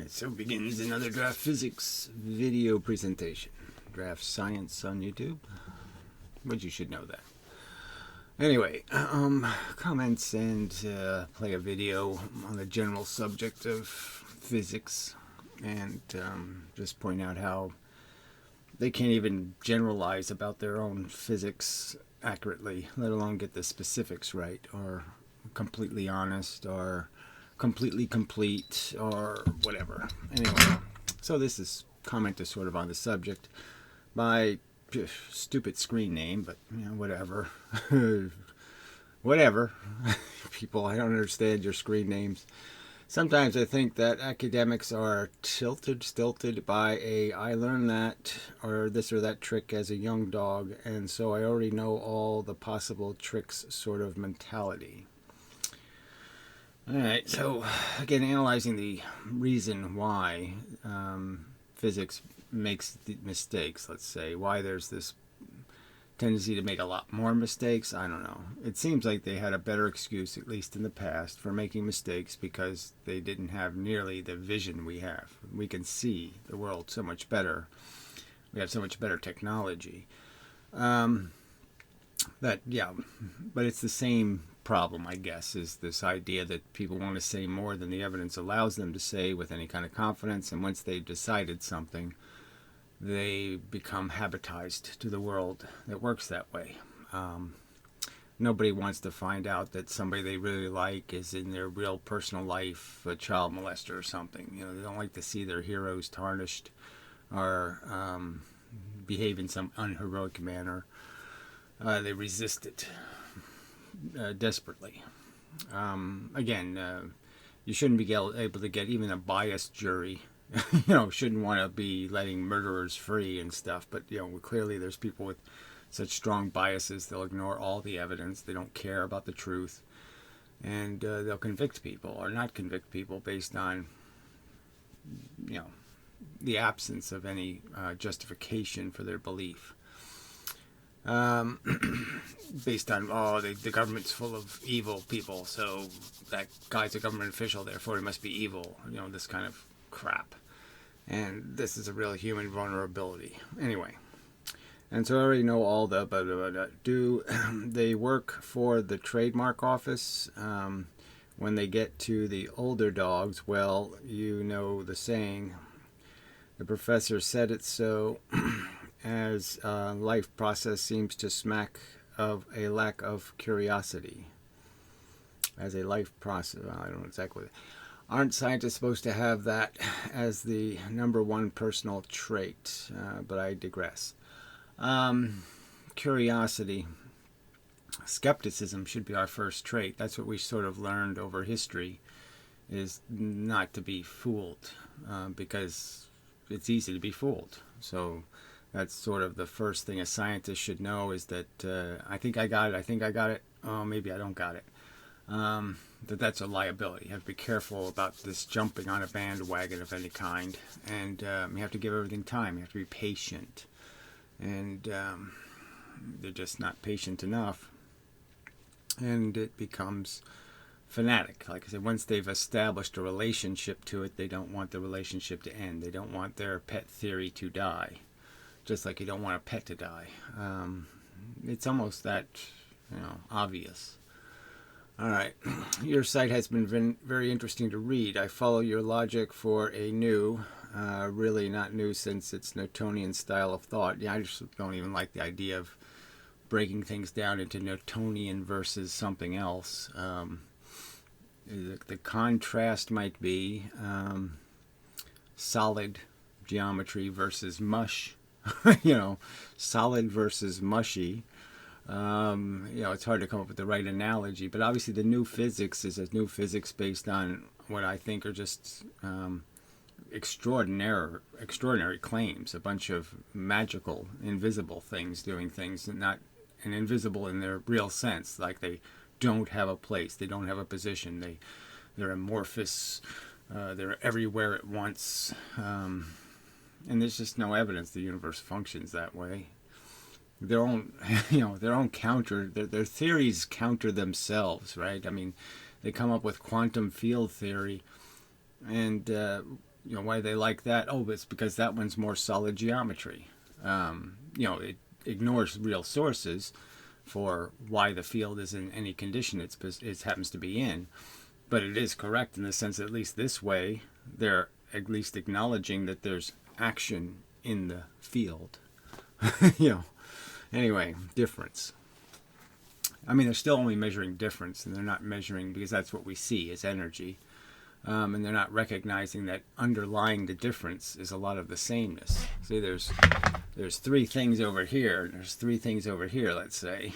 Alright, so begins another Draft Physics video presentation. DraftScience on YouTube. But you should know that. Anyway, comments and play a video on the general subject of physics. And just point out how they can't even generalize about their own physics accurately, let alone get the specifics right, or completely honest, or completely complete, or whatever. Anyway, so this is comment is sort of on the subject. My stupid screen name, but you know, whatever. Whatever. People, I don't understand your screen names. Sometimes I think that academics are stilted by I learned that or this or that trick as a young dog, and so I already know all the possible tricks sort of mentality. Alright, so again, analyzing the reason why physics makes the mistakes, let's say, why there's this tendency to make a lot more mistakes, I don't know. It seems like they had a better excuse, at least in the past, for making mistakes because they didn't have nearly the vision we have. We can see the world so much better. We have so much better technology. But it's the same problem, I guess, is this idea that people want to say more than the evidence allows them to say with any kind of confidence, and once they've decided something, they become habitized to the world that works that way. Nobody wants to find out that somebody they really like is in their real personal life a child molester or something. You know, they don't like to see their heroes tarnished or behave in some unheroic manner. They resist it desperately. You shouldn't be able to get even a biased jury. Shouldn't want to be letting murderers free and stuff, but clearly there's people with such strong biases, they'll ignore all the evidence, they don't care about the truth, and they'll convict people or not convict people based on the absence of any justification for their belief. Based on, the government's full of evil people, so that guy's a government official, therefore he must be evil, this kind of crap. And this is a real human vulnerability. Anyway, and so I already know all the do they work for the trademark office? When they get to the older dogs, well, you know the saying, the professor said it so, as life process seems to smack of a lack of curiosity. As a life process, I don't know exactly what. Aren't scientists supposed to have that as the number one personal trait? But I digress. Curiosity. Skepticism should be our first trait. That's what we sort of learned over history, is not to be fooled, because it's easy to be fooled. So that's sort of the first thing a scientist should know, is that I think I got it. Oh, maybe I don't got it. That's a liability. You have to be careful about this jumping on a bandwagon of any kind, and you have to give everything time. You have to be patient, and they're just not patient enough, and it becomes fanatic. Like I said, once they've established a relationship to it, they don't want the relationship to end. They don't want their pet theory to die, just like you don't want a pet to die. It's almost that obvious. All right, your site has been very interesting to read. I follow your logic for a new, really not new since it's Newtonian style of thought. I just don't even like the idea of breaking things down into Newtonian versus something else. The contrast might be solid geometry versus mush, solid versus mushy. It's hard to come up with the right analogy, but obviously the new physics is a new physics based on what I think are just extraordinary claims, a bunch of magical, invisible things doing things, and invisible in their real sense, like they don't have a place, they don't have a position, they're amorphous, they're everywhere at once, and there's just no evidence the universe functions that way. Their own their theories counter themselves, right? I mean, they come up with quantum field theory, and why they like that? Oh, it's because that one's more solid geometry. It ignores real sources for why the field is in any condition it happens to be in. But it is correct in the sense that at least this way, they're at least acknowledging that there's action in the field. Anyway, difference. I mean, they're still only measuring difference, and they're not measuring, because that's what we see as energy. And they're not recognizing that underlying the difference is a lot of the sameness. See, there's 3 things over here, and there's 3 things over here, let's say.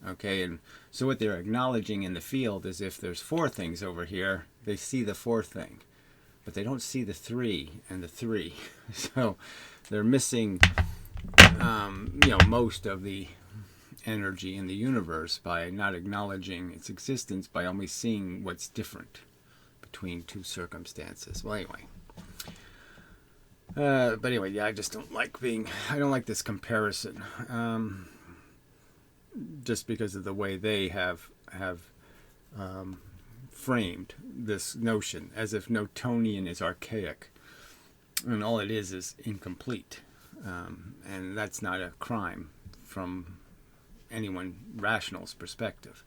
Okay, and so what they're acknowledging in the field is if there's 4 things over here, they see the 4th thing. But they don't see the 3 and the 3. So they're missing, most of the energy in the universe by not acknowledging its existence, by only seeing what's different between 2 circumstances. Well, anyway. But anyway, yeah, I just don't like I don't like this comparison. Just because of the way they have framed this notion, as if Newtonian is archaic, and all it is incomplete, and that's not a crime from anyone rational's perspective.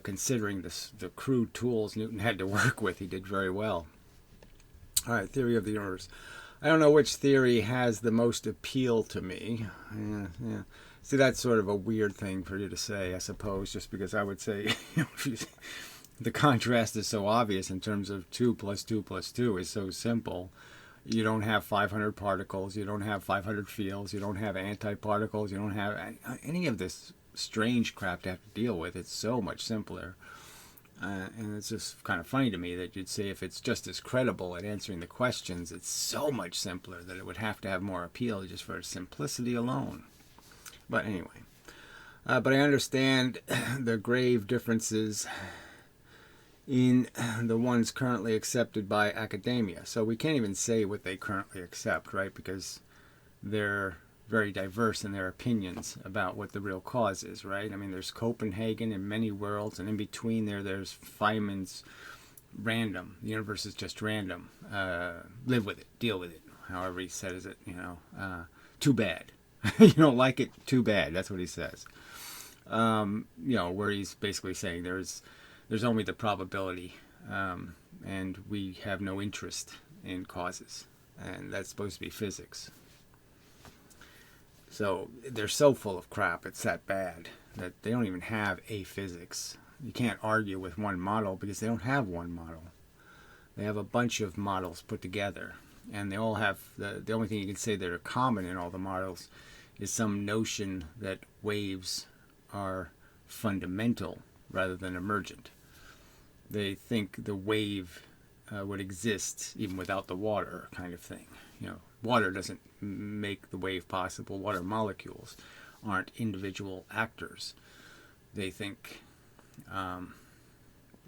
Considering the crude tools Newton had to work with, he did very well. All right, theory of the universe. I don't know which theory has the most appeal to me. Yeah. See, that's sort of a weird thing for you to say, I suppose, just because I would say the contrast is so obvious in terms of 2 plus 2 plus 2 is so simple. You don't have 500 particles, you don't have 500 fields, you don't have antiparticles, you don't have any of this strange crap to have to deal with. It's so much simpler. And it's just kind of funny to me that you'd say if it's just as credible at answering the questions, it's so much simpler that it would have to have more appeal just for simplicity alone. But anyway, but I understand the grave differences in the ones currently accepted by academia. So we can't even say what they currently accept, right? Because they're very diverse in their opinions about what the real cause is, right? I mean, there's Copenhagen and many worlds, and in between there's Feynman's random. The universe is just random. Live with it, deal with it, however he says it, too bad. You don't like it? Too bad. That's what he says. Where he's basically saying there's only the probability, and we have no interest in causes, and that's supposed to be physics. So they're so full of crap, it's that bad, that they don't even have a physics. You can't argue with one model because they don't have one model. They have a bunch of models put together, and they all have, the only thing you can say that are common in all the models is some notion that waves are fundamental rather than emergent. They think the wave would exist even without the water, kind of thing. Water doesn't make the wave possible. Water molecules aren't individual actors. They think,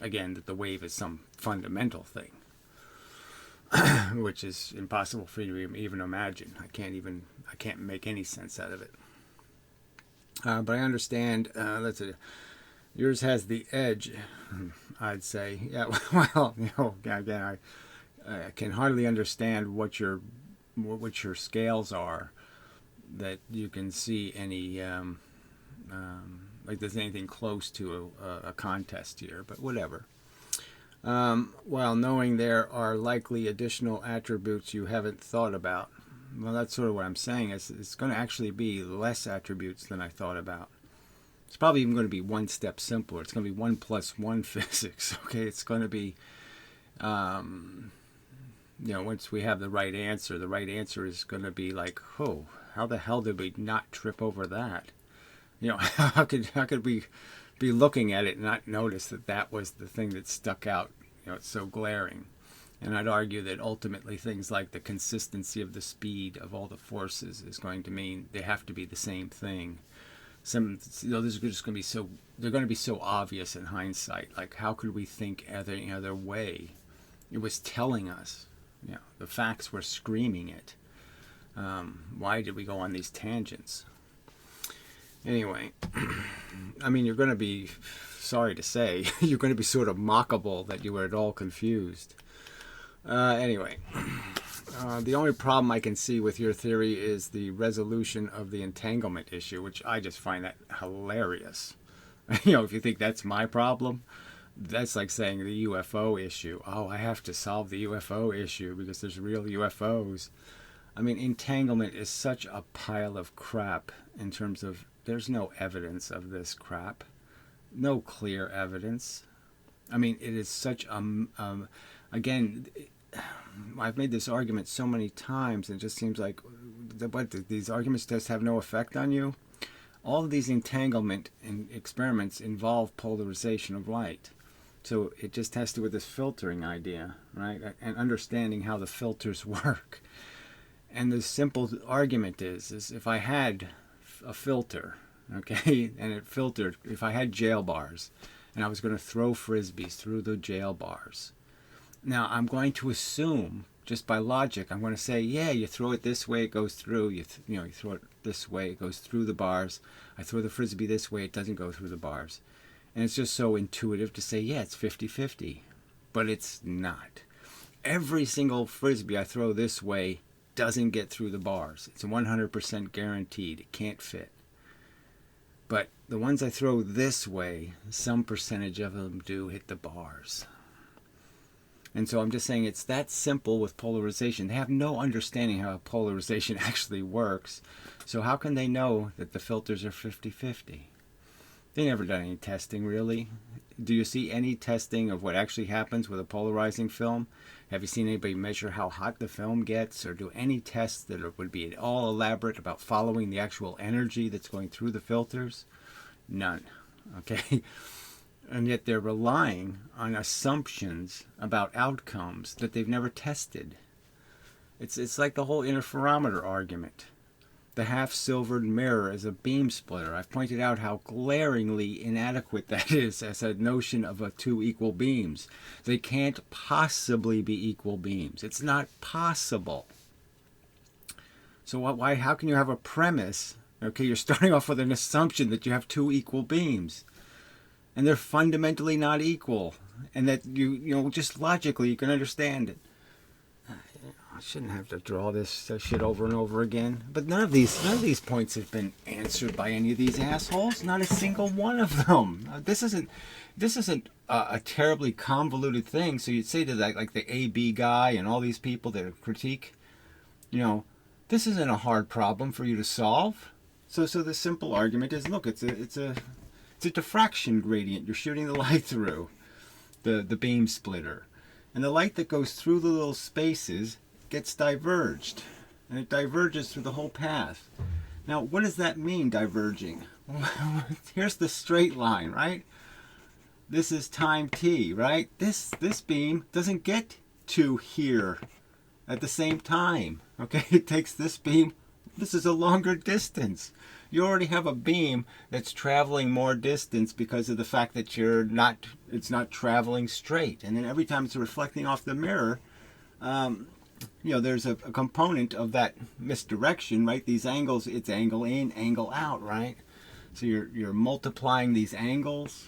again, that the wave is some fundamental thing, which is impossible for you to even imagine. I can't make any sense out of it. But I understand. Yours has the edge, I'd say. Yeah. Well, again, I can hardly understand what your scales are, that you can see any like there's anything close to a contest here, but whatever. While knowing there are likely additional attributes you haven't thought about. Well, that's sort of what I'm saying. It's going to actually be less attributes than I thought about. It's probably even going to be one step simpler. It's going to be 1 + 1 physics. Okay, it's going to be, once we have the right answer is going to be like, oh, how the hell did we not trip over that? How could we be looking at it and not notice that was the thing that stuck out? It's so glaring. And I'd argue that ultimately things like the consistency of the speed of all the forces is going to mean they have to be the same thing. This is just going to be they're going to be so obvious in hindsight. Like, how could we think any other way? It was telling us, the facts were screaming it. Why did we go on these tangents? Anyway, I mean, you're going to be, sorry to say, you're going to be sort of mockable that you were at all confused. Anyway, the only problem I can see with your theory is the resolution of the entanglement issue, which I just find that hilarious. If you think that's my problem, that's like saying the UFO issue. Oh, I have to solve the UFO issue because there's real UFOs. I mean, entanglement is such a pile of crap in terms of there's no evidence of this crap. No clear evidence. I mean, it is such again, I've made this argument so many times, and it just seems like these arguments just have no effect on you. All of these entanglement experiments involve polarization of light. So it just has to do with this filtering idea, right? And understanding how the filters work. And the simple argument is if I had a filter, okay, and it filtered, if I had jail bars, and I was going to throw frisbees through the jail bars. Now, I'm going to assume, just by logic, I'm going to say, yeah, you throw it this way, it goes through. You throw it this way, it goes through the bars. I throw the frisbee this way, it doesn't go through the bars. And it's just so intuitive to say, yeah, it's 50-50. But it's not. Every single frisbee I throw this way doesn't get through the bars. It's 100% guaranteed. It can't fit. But the ones I throw this way, some percentage of them do hit the bars. And so I'm just saying it's that simple with polarization. They have no understanding how polarization actually works. So how can they know that the filters are 50-50? They never done any testing, really. Do you see any testing of what actually happens with a polarizing film? Have you seen anybody measure how hot the film gets, or do any tests that would be at all elaborate about following the actual energy that's going through the filters? None. Okay? And yet they're relying on assumptions about outcomes that they've never tested. It's like the whole interferometer argument. The half-silvered mirror as a beam splitter. I've pointed out how glaringly inadequate that is as a notion of two equal beams. They can't possibly be equal beams. It's not possible. So how can you have a premise? Okay, you're starting off with an assumption that you have two equal beams. And they're fundamentally not equal. And that just logically you can understand it. I shouldn't have to draw this shit over and over again. But none of these points have been answered by any of these assholes. Not a single one of them. This isn't a terribly convoluted thing. So you'd say to that, like the AB guy and all these people that critique, this isn't a hard problem for you to solve. So the simple argument is, look, it's a diffraction gradient you're shooting the light through, the beam splitter, and the light that goes through the little spaces gets diverged, and it diverges through the whole path. Now, what does that mean, diverging? Here's the straight line, right? This is time t, right? This beam doesn't get to here at the same time. Okay, it takes this beam. This is a longer distance. You already have a beam that's traveling more distance because of the fact that it's not traveling straight. And then every time it's reflecting off the mirror, there's a component of that misdirection, right? These angles, it's angle in, angle out, right? So you're multiplying these angles.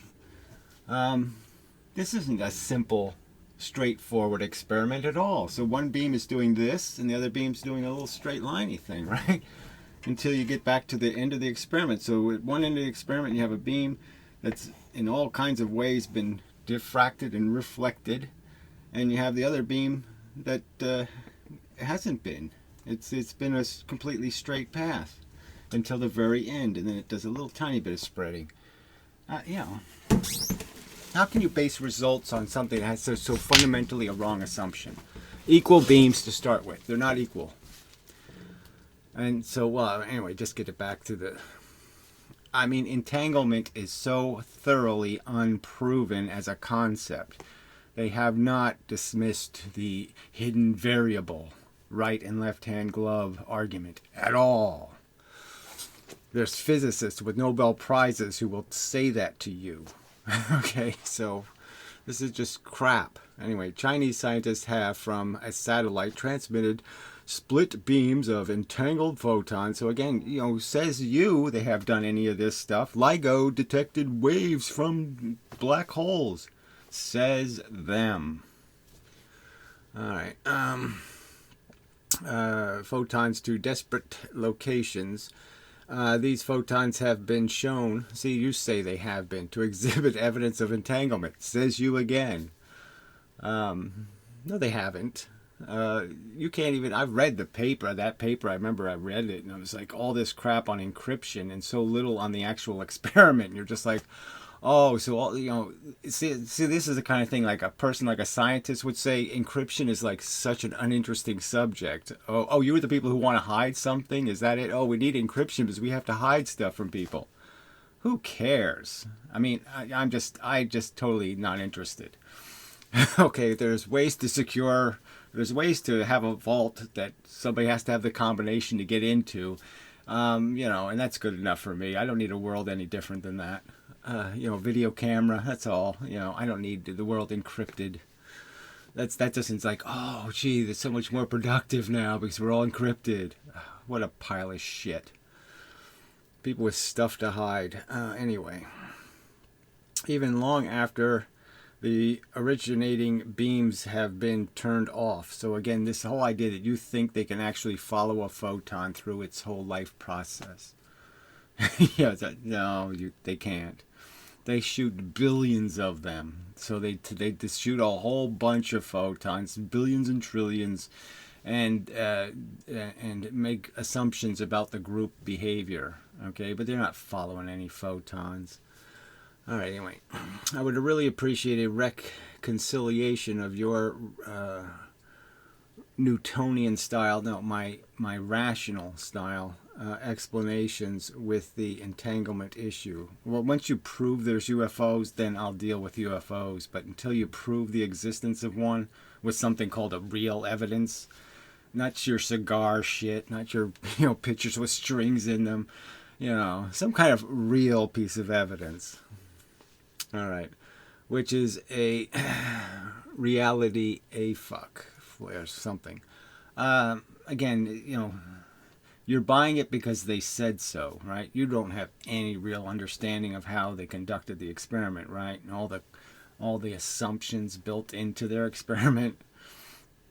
This isn't a simple, straightforward experiment at all. So one beam is doing this, and the other beam's doing a little straight liney thing, right? Until you get back to the end of the experiment. So at one end of the experiment, you have a beam that's in all kinds of ways been diffracted and reflected, and you have the other beam that hasn't been. It's been a completely straight path until the very end, and then it does a little tiny bit of spreading. How can you base results on something that has so fundamentally a wrong assumption? Equal beams to start with. They're not equal. And so, anyway, just get it back to entanglement is so thoroughly unproven as a concept. They have not dismissed the hidden variable, right and left-hand glove argument at all. There's physicists with Nobel Prizes who will say that to you. Okay, so this is just crap. Anyway, Chinese scientists have from a satellite transmitted split beams of entangled photons. So again, says they have done any of this stuff. LIGO detected waves from black holes. Says them. All right. Photons to desperate locations. These photons have been shown, see, you say they have been, to exhibit evidence of entanglement. Says you again. No, they haven't. You can't even, I've read the paper, that paper, I remember I read it, and it was like all this crap on encryption and so little on the actual experiment. And you're just like, oh, so all, see, this is the kind of thing like a person, like a scientist would say, encryption is like such an uninteresting subject. Oh, you were the people who want to hide something? Is that it? Oh, we need encryption because we have to hide stuff from people. Who cares? I mean, I just totally not interested. Okay, there's ways to have a vault that somebody has to have the combination to get into, and that's good enough for me. I don't need a world any different than that. Video camera, that's all. I don't need the world encrypted. That just seems like, oh, gee, it's so much more productive now because we're all encrypted. What a pile of shit. People with stuff to hide. Anyway, even long after the originating beams have been turned off. So again, this whole idea that you think they can actually follow a photon through its whole life process. Yeah, no, they can't. They shoot billions of them. So they shoot a whole bunch of photons, billions and trillions, and make assumptions about the group behavior. Okay, but they're not following any photons. All right, anyway, I would really appreciate a reconciliation of your Newtonian style, no, my rational style explanations with the entanglement issue. Well, once you prove there's UFOs, then I'll deal with UFOs. But until you prove the existence of one with something called a real evidence, not your cigar shit, not your pictures with strings in them, some kind of real piece of evidence. All right, which is a reality a fuck or something. Again, you're buying it because they said so, right? You don't have any real understanding of how they conducted the experiment, right? And all the assumptions built into their experiment.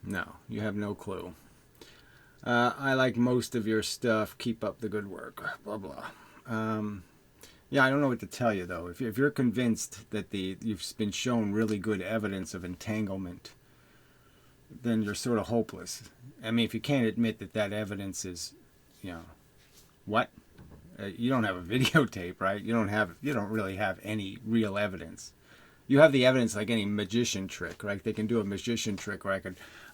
No, you have no clue. I like most of your stuff. Keep up the good work. Blah blah. Yeah, I don't know what to tell you though. If you're convinced that you've been shown really good evidence of entanglement, then you're sort of hopeless. I mean, if you can't admit that evidence is, what? You don't have a videotape, right? You don't really have any real evidence. You have the evidence like any magician trick, right? They can do a magician trick where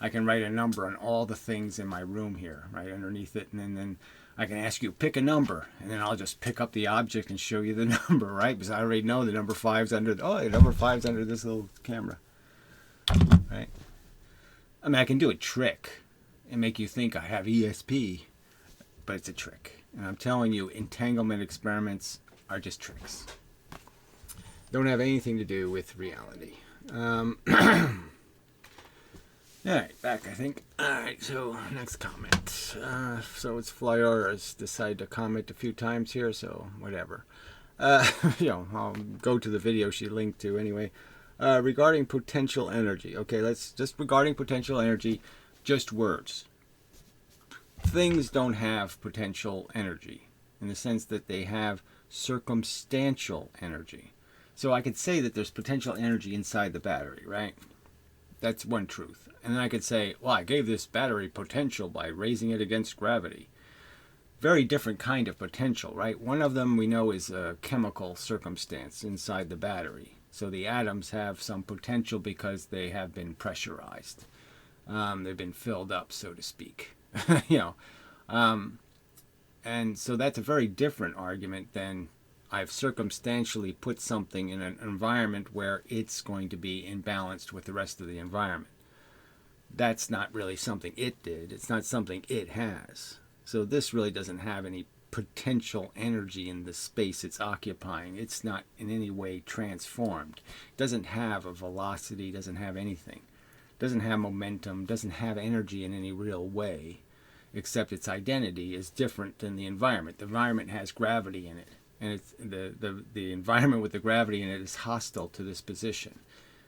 I can write a number on all the things in my room here, right underneath it, and then I can ask you pick a number, and then I'll just pick up the object and show you the number, right? Because I already know the number 5's under. The number 5's under this little camera, right? I mean, I can do a trick and make you think I have ESP, but it's a trick. And I'm telling you, entanglement experiments are just tricks. Don't have anything to do with reality. All right, back, I think. All right, so next comment. So it's Flyora's decided to comment a few times here, so whatever. I'll go to the video she linked to anyway. Regarding potential energy. Okay, regarding potential energy, just words. Things don't have potential energy in the sense that they have circumstantial energy. So I could say that there's potential energy inside the battery, right? That's one truth. And then I could say, well, I gave this battery potential by raising it against gravity. Very different kind of potential, right? One of them we know is a chemical circumstance inside the battery. So the atoms have some potential because they have been pressurized. They've been filled up, so to speak. And so that's a very different argument than I've circumstantially put something in an environment where it's going to be imbalanced with the rest of the environment. That's not really something it did. It's not something it has. So this really doesn't have any potential energy in the space it's occupying. It's not in any way transformed. It doesn't have a velocity, doesn't have anything. Doesn't have momentum, doesn't have energy in any real way, except its identity is different than the environment. The environment has gravity in it. And it's the environment with the gravity in it is hostile to this position.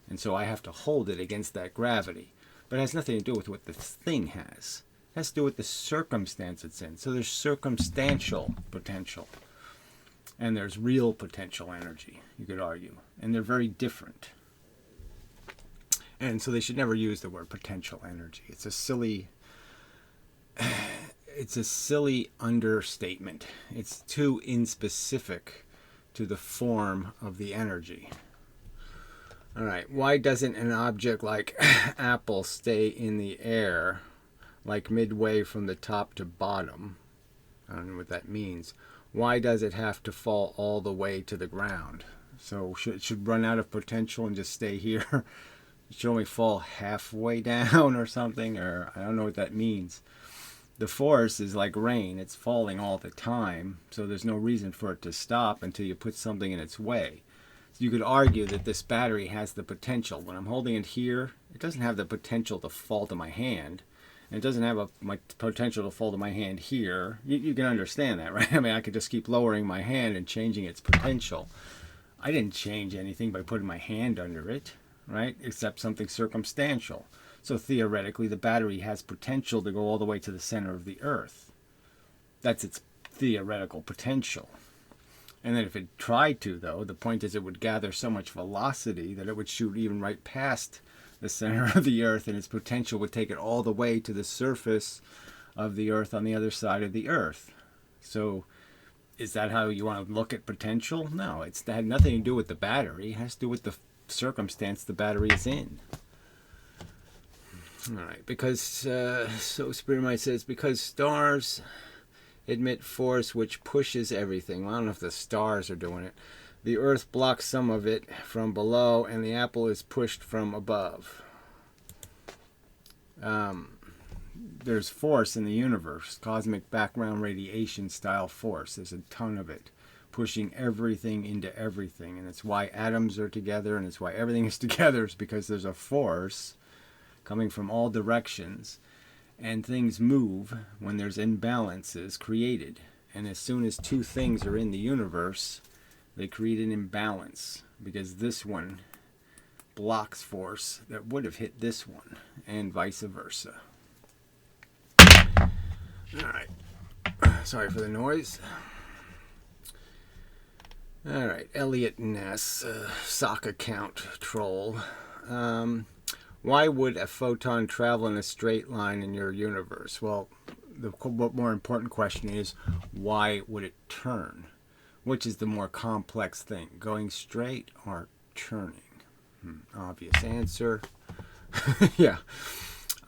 And so I have to hold it against that gravity. but it has nothing to do with what the thing has. It has to do with the circumstance it's in. So there's circumstantial potential, and there's real potential energy, you could argue, and they're very different. And so they should never use the word potential energy. It's a silly understatement. It's too inspecific to the form of the energy. All right, why doesn't an object like apple stay in the air, like midway from the top to bottom? I don't know what that means. Why does it have to fall all the way to the ground? So it should run out of potential and just stay here? It should only fall halfway down or something, or I don't know what that means. The force is like rain. It's falling all the time, so there's no reason for it to stop until you put something in its way. So you could argue that this battery has the potential. When I'm holding it here, it doesn't have the potential to fall to my hand. And it doesn't have my potential to fall to my hand here. You can understand that, right? I mean, I could just keep lowering my hand and changing its potential. I didn't change anything by putting my hand under it, right? Except something circumstantial. So theoretically, the battery has potential to go all the way to the center of the Earth. That's its theoretical potential. And then if it tried to, though, the point is it would gather so much velocity that it would shoot even right past the center of the Earth, and its potential would take it all the way to the surface of the Earth on the other side of the Earth. So is that how you want to look at potential? No, it had nothing to do with the battery. It has to do with the circumstance the battery is in. All right, because, so Spirit Mind says, because stars emit force which pushes everything. Well, I don't know if the stars are doing it. The Earth blocks some of it from below, and the apple is pushed from above. There's force in the universe, cosmic background radiation style force. There's a ton of it, pushing everything into everything. And it's why atoms are together, and it's why everything is together, is because there's a force coming from all directions. And things move when there's imbalances created. And as soon as two things are in the universe, they create an imbalance, because this one blocks force that would have hit this one, and vice versa. All right. Sorry for the noise. All right. Elliot Ness, sock account troll. Why would a photon travel in a straight line in your universe? Well, the more important question is, why would it turn? Which is the more complex thing, going straight or turning? Obvious answer. Yeah.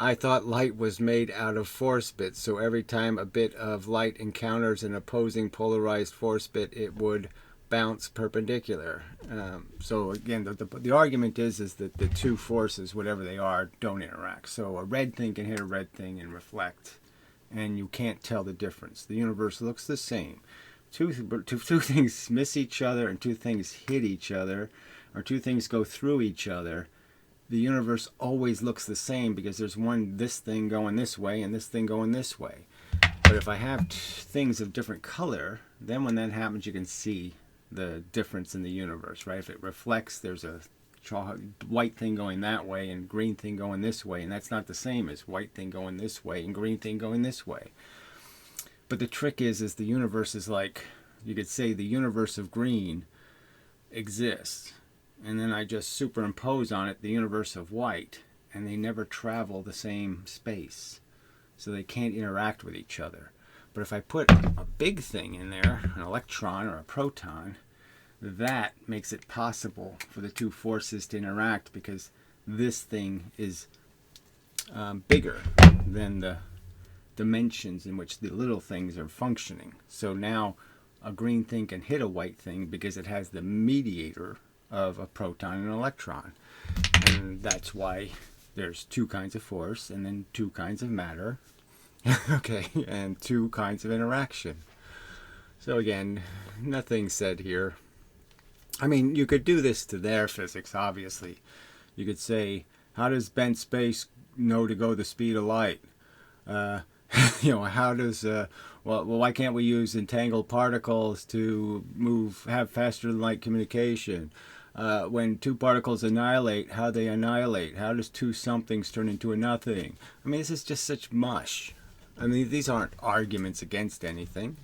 I thought light was made out of force bits, so every time a bit of light encounters an opposing polarized force bit, it would bounce perpendicular. So again, the argument is that the two forces, whatever they are, don't interact. So a red thing can hit a red thing and reflect, and you can't tell the difference. The universe looks the same. Two things miss each other, and two things hit each other, or two things go through each other. The universe always looks the same, because there's this thing going this way and this thing going this way. But if I have things of different color, then when that happens, you can see the difference in the universe, right? If it reflects, there's a white thing going that way and green thing going this way, and that's not the same as white thing going this way and green thing going this way. But the trick is the universe is like, you could say the universe of green exists, and then I just superimpose on it the universe of white, and they never travel the same space, so they can't interact with each other. But if I put a big thing in there, an electron or a proton, that makes it possible for the two forces to interact, because this thing is bigger than the dimensions in which the little things are functioning. So now a green thing can hit a white thing because it has the mediator of a proton and an electron. And that's why there's two kinds of force, and then two kinds of matter. Okay, and two kinds of interaction. So again, nothing said here. I mean, you could do this to their physics, obviously. You could say, how does bent space know to go the speed of light? How does, why can't we use entangled particles to have faster than light communication? When two particles annihilate, how they annihilate. How does two somethings turn into a nothing? I mean, this is just such mush. I mean, these aren't arguments against anything.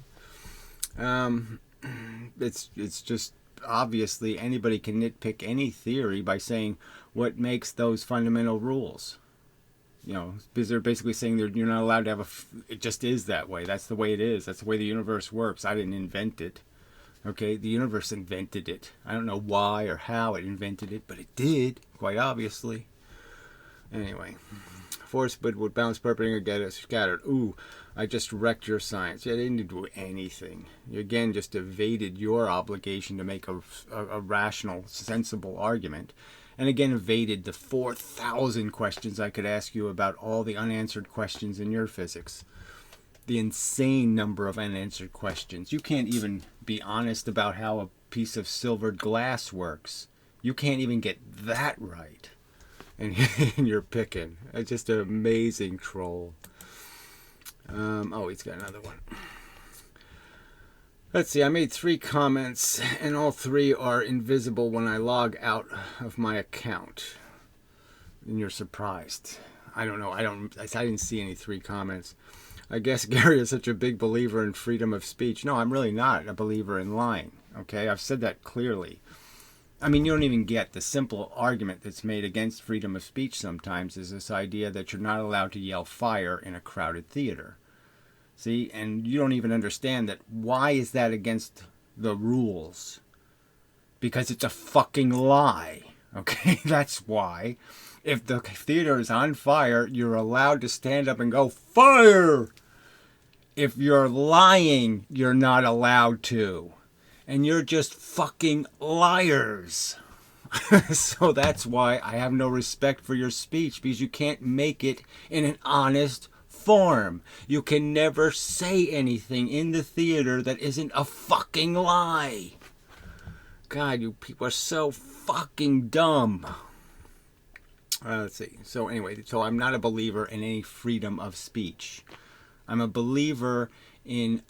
It's just obviously anybody can nitpick any theory by saying what makes those fundamental rules. You know, because they're basically saying you're not allowed to have it just is that way. That's the way it is. That's the way the universe works. I didn't invent it. Okay, the universe invented it. I don't know why or how it invented it, but it did, quite obviously. Anyway, force would bounce perpendicular, get it scattered. Ooh, I just wrecked your science. Yeah, they didn't do anything. You again just evaded your obligation to make a rational, sensible argument. And again evaded the 4,000 questions I could ask you about all the unanswered questions in your physics. The insane number of unanswered questions. You can't even be honest about how a piece of silvered glass works. You can't even get that right. And you're picking. It's just an amazing troll. Oh, he's got another one. Let's see, I made 3 comments, and all 3 are invisible when I log out of my account. And you're surprised. I don't know. I didn't see any 3 comments. I guess Gary is such a big believer in freedom of speech. No, I'm really not a believer in lying. Okay, I've said that clearly. I mean, you don't even get the simple argument that's made against freedom of speech sometimes is this idea that you're not allowed to yell fire in a crowded theater. See, and you don't even understand that. Why is that against the rules? Because it's a fucking lie. Okay, that's why. If the theater is on fire, you're allowed to stand up and go, fire! If you're lying, you're not allowed to. And you're just fucking liars. So that's why I have no respect for your speech, because you can't make it in an honest form. You can never say anything in the theater that isn't a fucking lie. God, you people are so fucking dumb. Let's see. So anyway, so I'm not a believer in any freedom of speech. I'm a believer in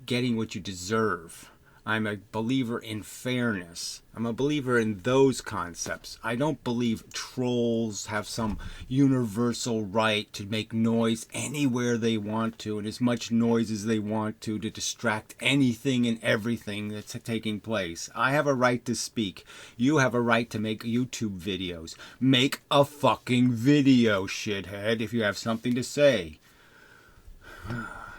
getting what you deserve. I'm a believer in fairness. I'm a believer in those concepts. I don't believe trolls have some universal right to make noise anywhere they want to and as much noise as they want to distract anything and everything that's taking place. I have a right to speak. You have a right to make YouTube videos. Make a fucking video, shithead, if you have something to say.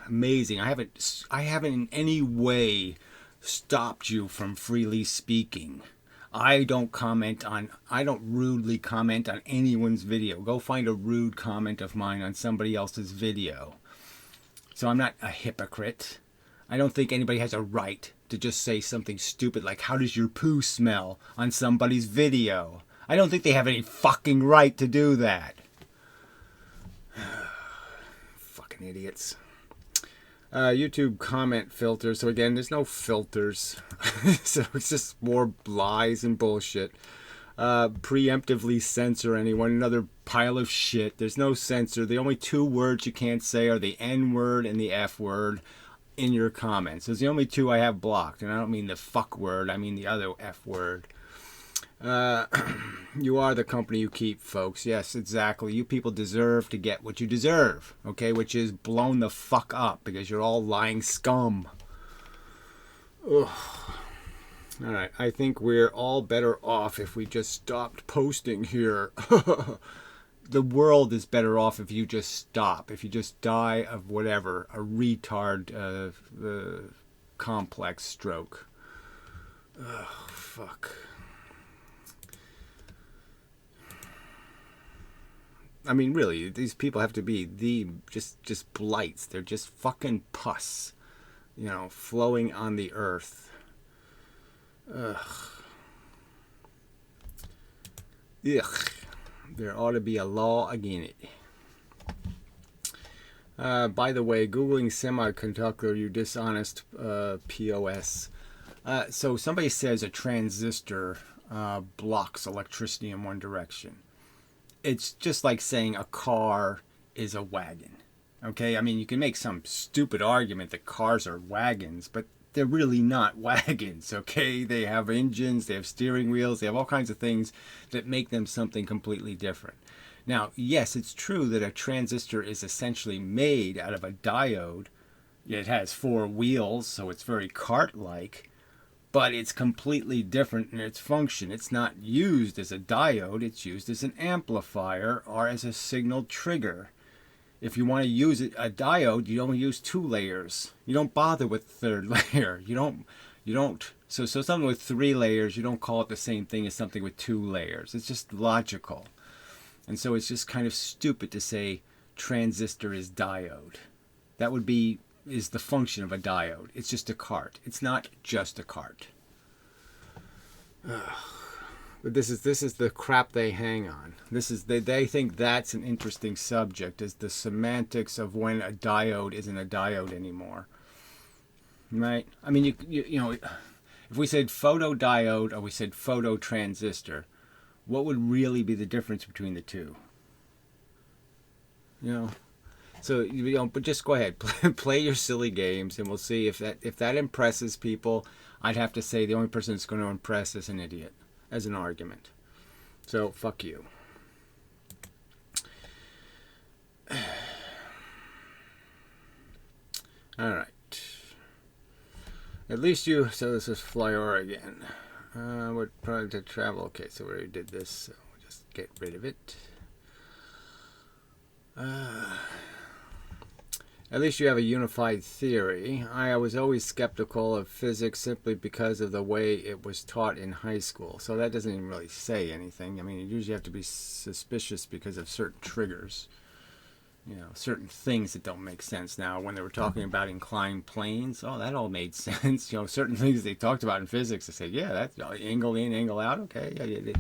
Amazing. I haven't in any way stopped you from freely speaking. I don't rudely comment on anyone's video. Go find a rude comment of mine on somebody else's video. So I'm not a hypocrite. I don't think anybody has a right to just say something stupid like, how does your poo smell, on somebody's video. I don't think they have any fucking right to do that. Fucking idiots. YouTube comment filters. So again, there's no filters. So it's just more lies and bullshit. Preemptively censor anyone. Another pile of shit. There's no censor. The only 2 words you can't say are the N word and the F word in your comments. Those are the only 2 I have blocked. And I don't mean the fuck word. I mean the other F word. You are the company you keep, folks. Yes, exactly. You people deserve to get what you deserve, okay? Which is blown the fuck up because you're all lying scum. Ugh. All right, I think we're all better off if we just stopped posting here. The world is better off if you just stop. If you just die of whatever, a retard complex stroke. Ugh, fuck. I mean, really, these people have to be just blights. They're just fucking pus, you know, flowing on the earth. Ugh. Ugh. There ought to be a law against it. By the way, Googling semiconductor, you dishonest POS. So somebody says a transistor blocks electricity in one direction. It's just like saying a car is a wagon. Okay? I mean, you can make some stupid argument that cars are wagons, but they're really not wagons, okay? They have engines, they have steering wheels, they have all kinds of things that make them something completely different. Now, yes, it's true that a transistor is essentially made out of a diode. It has 4 wheels, so it's very cart-like, but it's completely different in its function. It's not used as a diode, it's used as an amplifier or as a signal trigger. If you want to use a diode, you only use 2 layers. You don't bother with the third layer. You don't. So something with 3 layers, you don't call it the same thing as something with 2 layers. It's just logical. And so it's just kind of stupid to say transistor is diode. That is the function of a diode. It's just a cart. It's not just a cart. But this is the crap they hang on. They think that's an interesting subject, is the semantics of when a diode isn't a diode anymore. Right? I mean, you know, if we said photodiode or we said phototransistor, what would really be the difference between the two? You know, so but just go ahead, play your silly games, and we'll see if that impresses people. I'd have to say the only person that's going to impress is an idiot, as an argument. So fuck you. All right. At least so this is Flyour again. We're trying to travel. Okay, so we already did this, so we'll just get rid of it. At least you have a unified theory. I was always skeptical of physics simply because of the way it was taught in high school. So that doesn't even really say anything. I mean, you usually have to be suspicious because of certain triggers. You know, certain things that don't make sense. Now, when they were talking about inclined planes, oh, that all made sense. You know, certain things they talked about in physics, they said, yeah, that's angle in, angle out. Okay, yeah.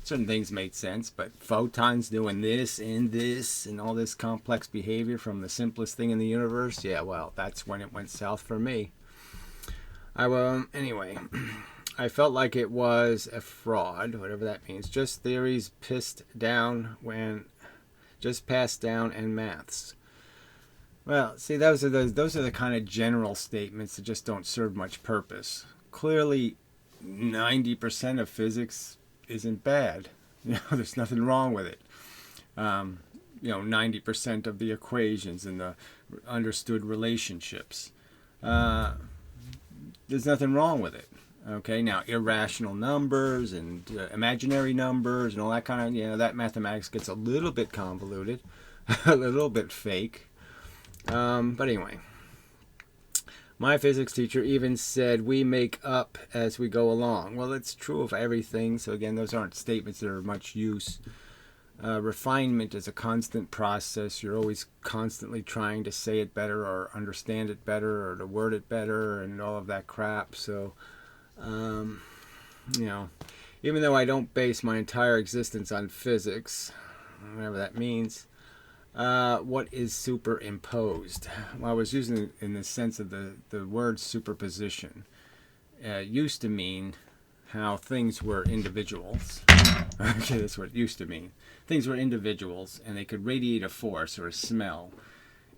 Certain things made sense, but photons doing this and all this complex behavior from the simplest thing in the universe, yeah, well, that's when it went south for me. Anyway, I felt like it was a fraud, whatever that means. Just theories passed down and maths. Well, see, those are the kind of general statements that just don't serve much purpose. Clearly, 90% of physics isn't bad. You know, there's nothing wrong with it. 90% of the equations and the understood relationships. There's nothing wrong with it. Okay, now irrational numbers and imaginary numbers and all that kind of, that mathematics gets a little bit convoluted, a little bit fake. But anyway, my physics teacher even said we make up as we go along. Well, it's true of everything. So again, those aren't statements that are of much use. Refinement is a constant process. You're always constantly trying to say it better or understand it better or to word it better and all of that crap. So, even though I don't base my entire existence on physics, whatever that means, what is superimposed? Well, I was using it in the sense of the word superposition. Used to mean how things were individuals. Okay, that's what it used to mean. Things were individuals, and they could radiate a force or a smell,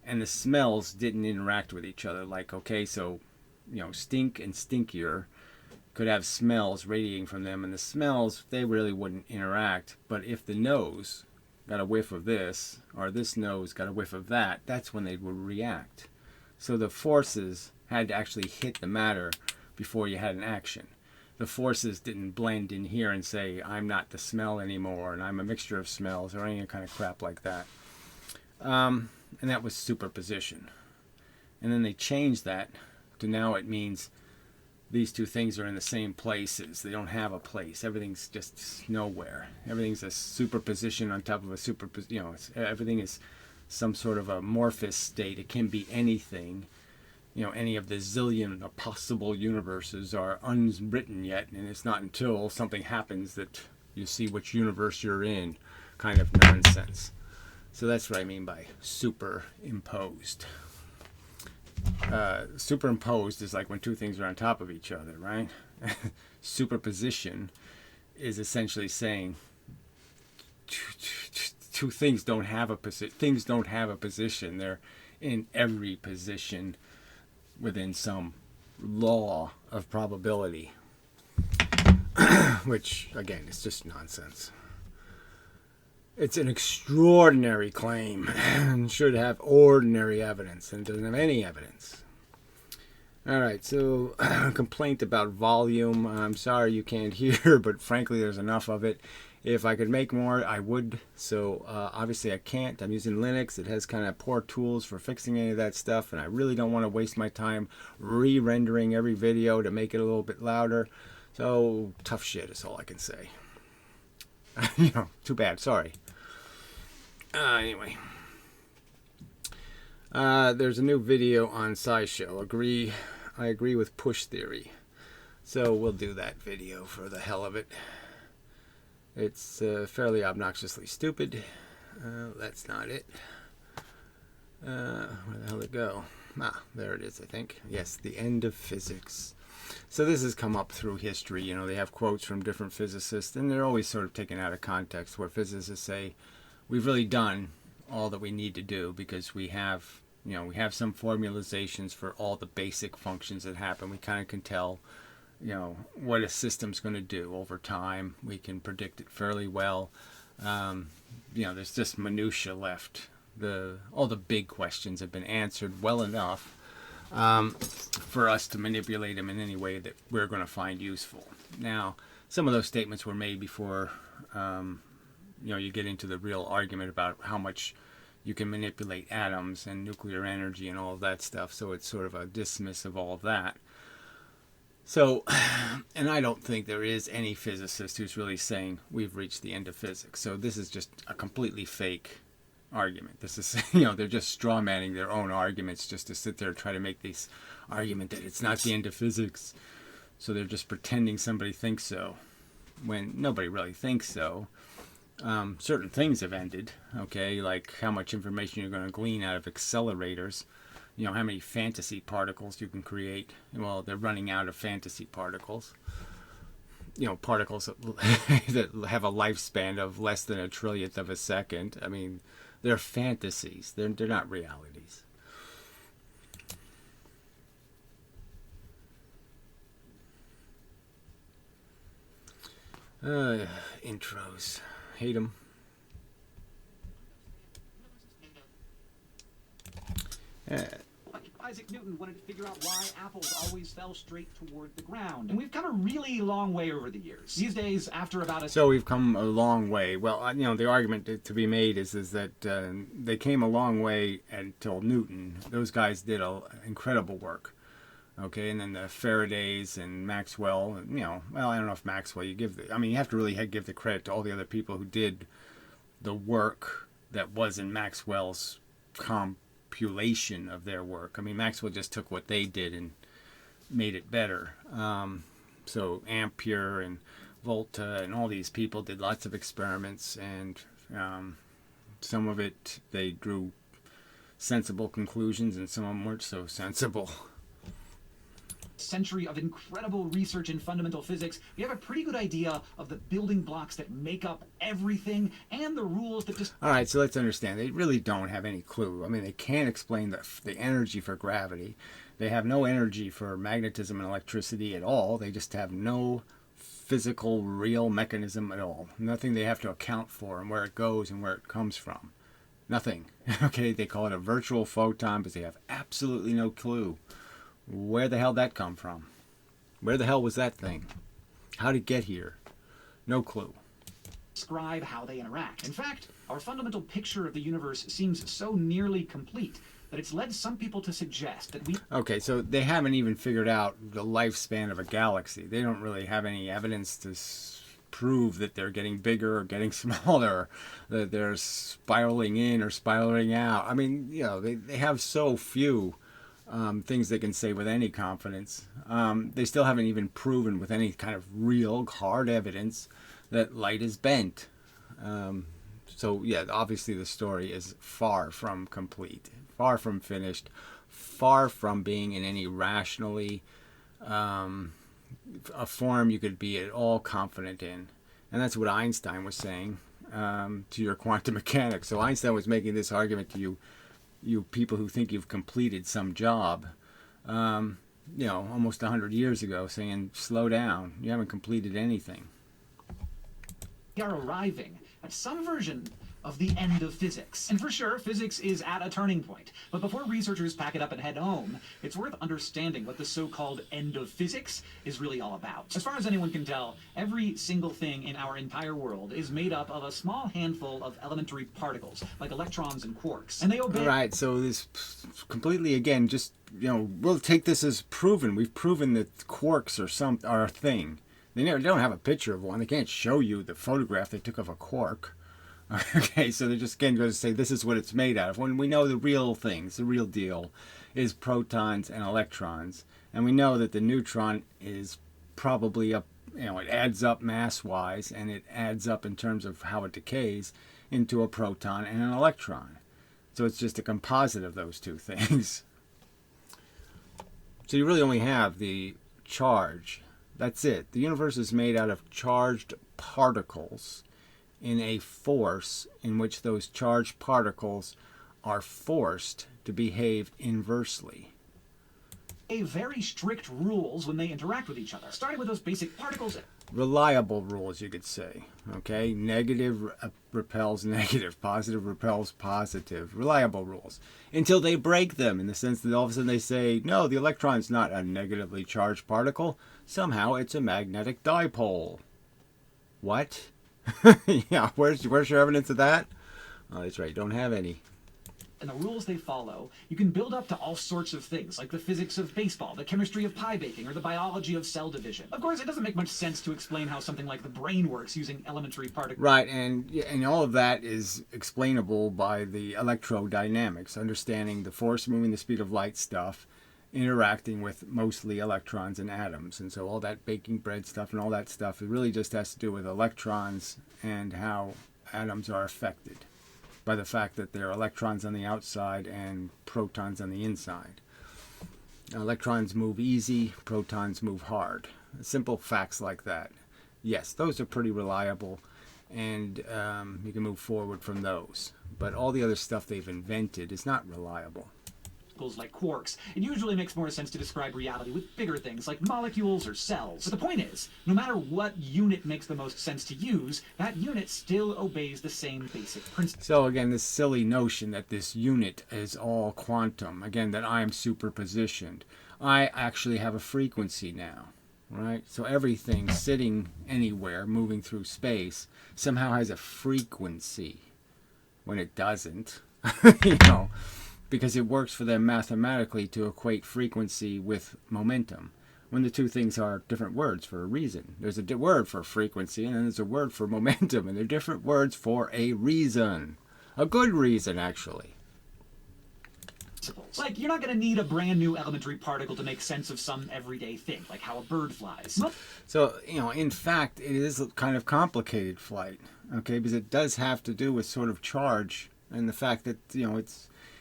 and the smells didn't interact with each other. Like, okay, so, stink and stinkier could have smells radiating from them, and the smells, they really wouldn't interact. But if the nose got a whiff of this, or this nose got a whiff of that, that's when they would react. So the forces had to actually hit the matter before you had an action. The forces didn't blend in here and say, I'm not the smell anymore, and I'm a mixture of smells, or any kind of crap like that. And that was superposition. And then they changed that to now it means these two things are in the same places. They don't have a place. Everything's just nowhere. Everything's a superposition on top of a superposition. Everything is some sort of amorphous state. It can be anything. Any of the zillion possible universes are unwritten yet, and it's not until something happens that you see which universe you're in, kind of nonsense. So that's what I mean by superimposed. Superimposed is like when two things are on top of each other, right? Superposition is essentially saying two things don't have a position. Things don't have a position. They're in every position within some law of probability, which, again, is just nonsense. It's an extraordinary claim and should have ordinary evidence, and doesn't have any evidence. All right, so complaint about volume. I'm sorry you can't hear, but frankly, there's enough of it. If I could make more, I would. So obviously I can't. I'm using Linux. It has kind of poor tools for fixing any of that stuff, and I really don't want to waste my time re-rendering every video to make it a little bit louder. So tough shit is all I can say. Too bad. Sorry. Anyway. There's a new video on SciShow. I agree with push theory. So we'll do that video for the hell of it. It's fairly obnoxiously stupid. That's not it. Where the hell did it go? There it is, I think. Yes, the end of physics. So this has come up through history. They have quotes from different physicists, and they're always sort of taken out of context, where physicists say, we've really done all that we need to do because we have some formalizations for all the basic functions that happen. We kind of can tell, what a system's going to do over time. We can predict it fairly well. There's just minutia left. All the big questions have been answered well enough for us to manipulate them in any way that we're going to find useful. Now, some of those statements were made before, you get into the real argument about how much you can manipulate atoms and nuclear energy and all of that stuff. So it's sort of a dismiss of all of that. So, and I don't think there is any physicist who's really saying we've reached the end of physics. So this is just a completely fake argument. This is, they're just straw manning their own arguments just to sit there and try to make this argument that it's not the end of physics. So they're just pretending somebody thinks so when nobody really thinks so. Certain things have ended, okay, like how much information you're going to glean out of accelerators, how many fantasy particles you can create. Well, they're running out of fantasy particles, particles that have a lifespan of less than a trillionth of a second. I mean, they're fantasies, they're not realities. Intros. Hate them. Isaac Newton wanted to figure out why apples always fell straight toward the ground. And we've come a really long way over the years. These days, after about a... So we've come a long way. Well, the argument to be made is that they came a long way until Newton. Those guys did incredible work. Okay, and then the Faradays and Maxwell, well, I don't know if Maxwell, you have to really give the credit to all the other people who did the work that was in Maxwell's compilation of their work. I mean, Maxwell just took what they did and made it better. So Ampere and Volta and all these people did lots of experiments, and some of it they drew sensible conclusions, and some of them weren't so sensible. Century of incredible research in fundamental physics, we have a pretty good idea of the building blocks that make up everything and the rules that just... All right, so let's understand. They really don't have any clue. I mean, they can't explain the energy for gravity. They have no energy for magnetism and electricity at all. They just have no physical, real mechanism at all. Nothing they have to account for and where it goes and where it comes from. Nothing. Okay, they call it a virtual photon, but they have absolutely no clue. Where the hell that come from? Where the hell was that thing? How did it get here? No clue. Describe how they interact. In fact, our fundamental picture of the universe seems so nearly complete that it's led some people to suggest that we... Okay, so they haven't even figured out the lifespan of a galaxy. They don't really have any evidence to prove that they're getting bigger or getting smaller, that they're spiraling in or spiraling out. I mean, they have so few things they can say with any confidence. They still haven't even proven with any kind of real hard evidence that light is bent. So yeah, obviously the story is far from complete, far from finished, far from being in any rationally a form you could be at all confident in. And that's what Einstein was saying to your quantum mechanics. So Einstein was making this argument to you people who think you've completed some job. almost 100 years ago, saying, slow down, you haven't completed anything. We are arriving at some version of the end of physics. And for sure, physics is at a turning point. But before researchers pack it up and head home, it's worth understanding what the so-called end of physics is really all about. As far as anyone can tell, every single thing in our entire world is made up of a small handful of elementary particles, like electrons and quarks. And they obey... All right, so this completely, again, just, we'll take this as proven. We've proven that quarks are a thing. They don't have a picture of one. They can't show you the photograph they took of a quark. Okay, so they're just again going to say this is what it's made out of. When we know the real things, the real deal is protons and electrons. And we know that the neutron is probably it adds up mass-wise, and it adds up in terms of how it decays into a proton and an electron. So it's just a composite of those two things. So you really only have the charge. That's it. The universe is made out of charged particles in a force in which those charged particles are forced to behave inversely. Very strict rules when they interact with each other, starting with those basic particles. Reliable rules, you could say. Okay, negative repels negative, positive repels positive. Reliable rules. Until they break them, in the sense that all of a sudden they say, no, the electron's not a negatively charged particle. Somehow it's a magnetic dipole. What? Yeah, where's your evidence of that? Oh, that's right, don't have any. And the rules they follow, you can build up to all sorts of things, like the physics of baseball, the chemistry of pie baking, or the biology of cell division. Of course, it doesn't make much sense to explain how something like the brain works using elementary particles. Right, and all of that is explainable by the electrodynamics, understanding the force moving the speed of light stuff, interacting with mostly electrons and atoms. And so all that baking bread stuff and all that stuff, it really just has to do with electrons and how atoms are affected by the fact that there are electrons on the outside and protons on the inside. Electrons move easy, protons move hard. Simple facts like that. Yes, those are pretty reliable, and you can move forward from those. But all the other stuff they've invented is not reliable. Like quarks, it usually makes more sense to describe reality with bigger things like molecules or cells. But the point is, no matter what unit makes the most sense to use, that unit still obeys the same basic principle. So again, this silly notion that this unit is all quantum, again, that I'm superpositioned. I actually have a frequency now, right? So everything sitting anywhere, moving through space, somehow has a frequency when it doesn't, because it works for them mathematically to equate frequency with momentum, when the two things are different words for a reason. There's a word for frequency, and then there's a word for momentum, and they're different words for a reason. A good reason, actually. Like, you're not going to need a brand new elementary particle to make sense of some everyday thing, like how a bird flies. So, in fact, it is a kind of complicated flight, okay, because it does have to do with sort of charge, and the fact that,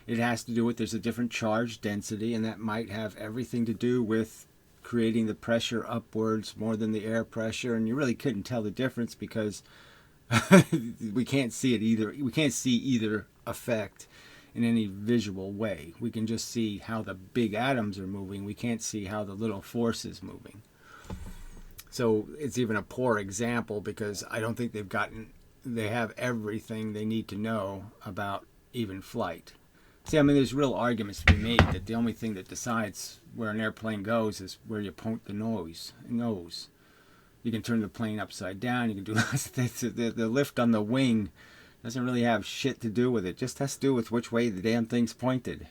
it has to do with there's a different charge density, and that might have everything to do with creating the pressure upwards more than the air pressure, and you really couldn't tell the difference because we can't see it either. We can't see either effect in any visual way. We can just see how the big atoms are moving. We can't see how the little force is moving. So it's even a poor example because I don't think they have everything they need to know about even flight. See, there's real arguments to be made that the only thing that decides where an airplane goes is where you point the nose. You can turn the plane upside down. You can do lots of things. The lift on the wing doesn't really have shit to do with it. It just has to do with which way the damn thing's pointed.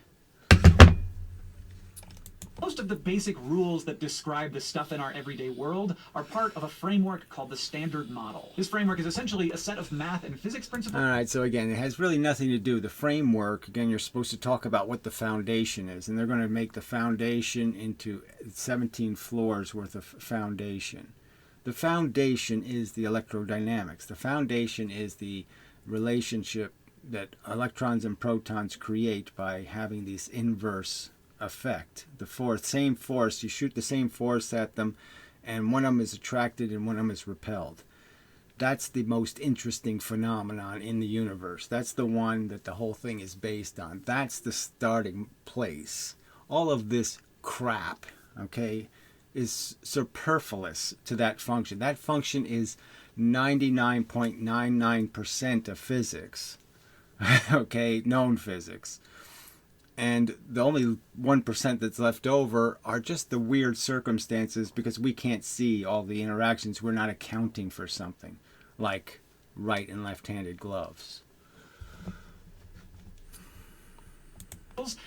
Most of the basic rules that describe the stuff in our everyday world are part of a framework called the Standard Model. This framework is essentially a set of math and physics principles. All right, so again, it has really nothing to do. The framework, again, you're supposed to talk about what the foundation is, and they're going to make the foundation into 17 floors worth of foundation. The foundation is the electrodynamics. The foundation is the relationship that electrons and protons create by having these inverse effect. The same force, you shoot the same force at them, and one of them is attracted and one of them is repelled. That's the most interesting phenomenon in the universe. That's the one that the whole thing is based on. That's the starting place. All of this crap, okay, is superfluous to that function. That function is 99.99% of physics, okay, known physics. And the only 1% that's left over are just the weird circumstances because we can't see all the interactions. We're not accounting for something like right and left-handed gloves.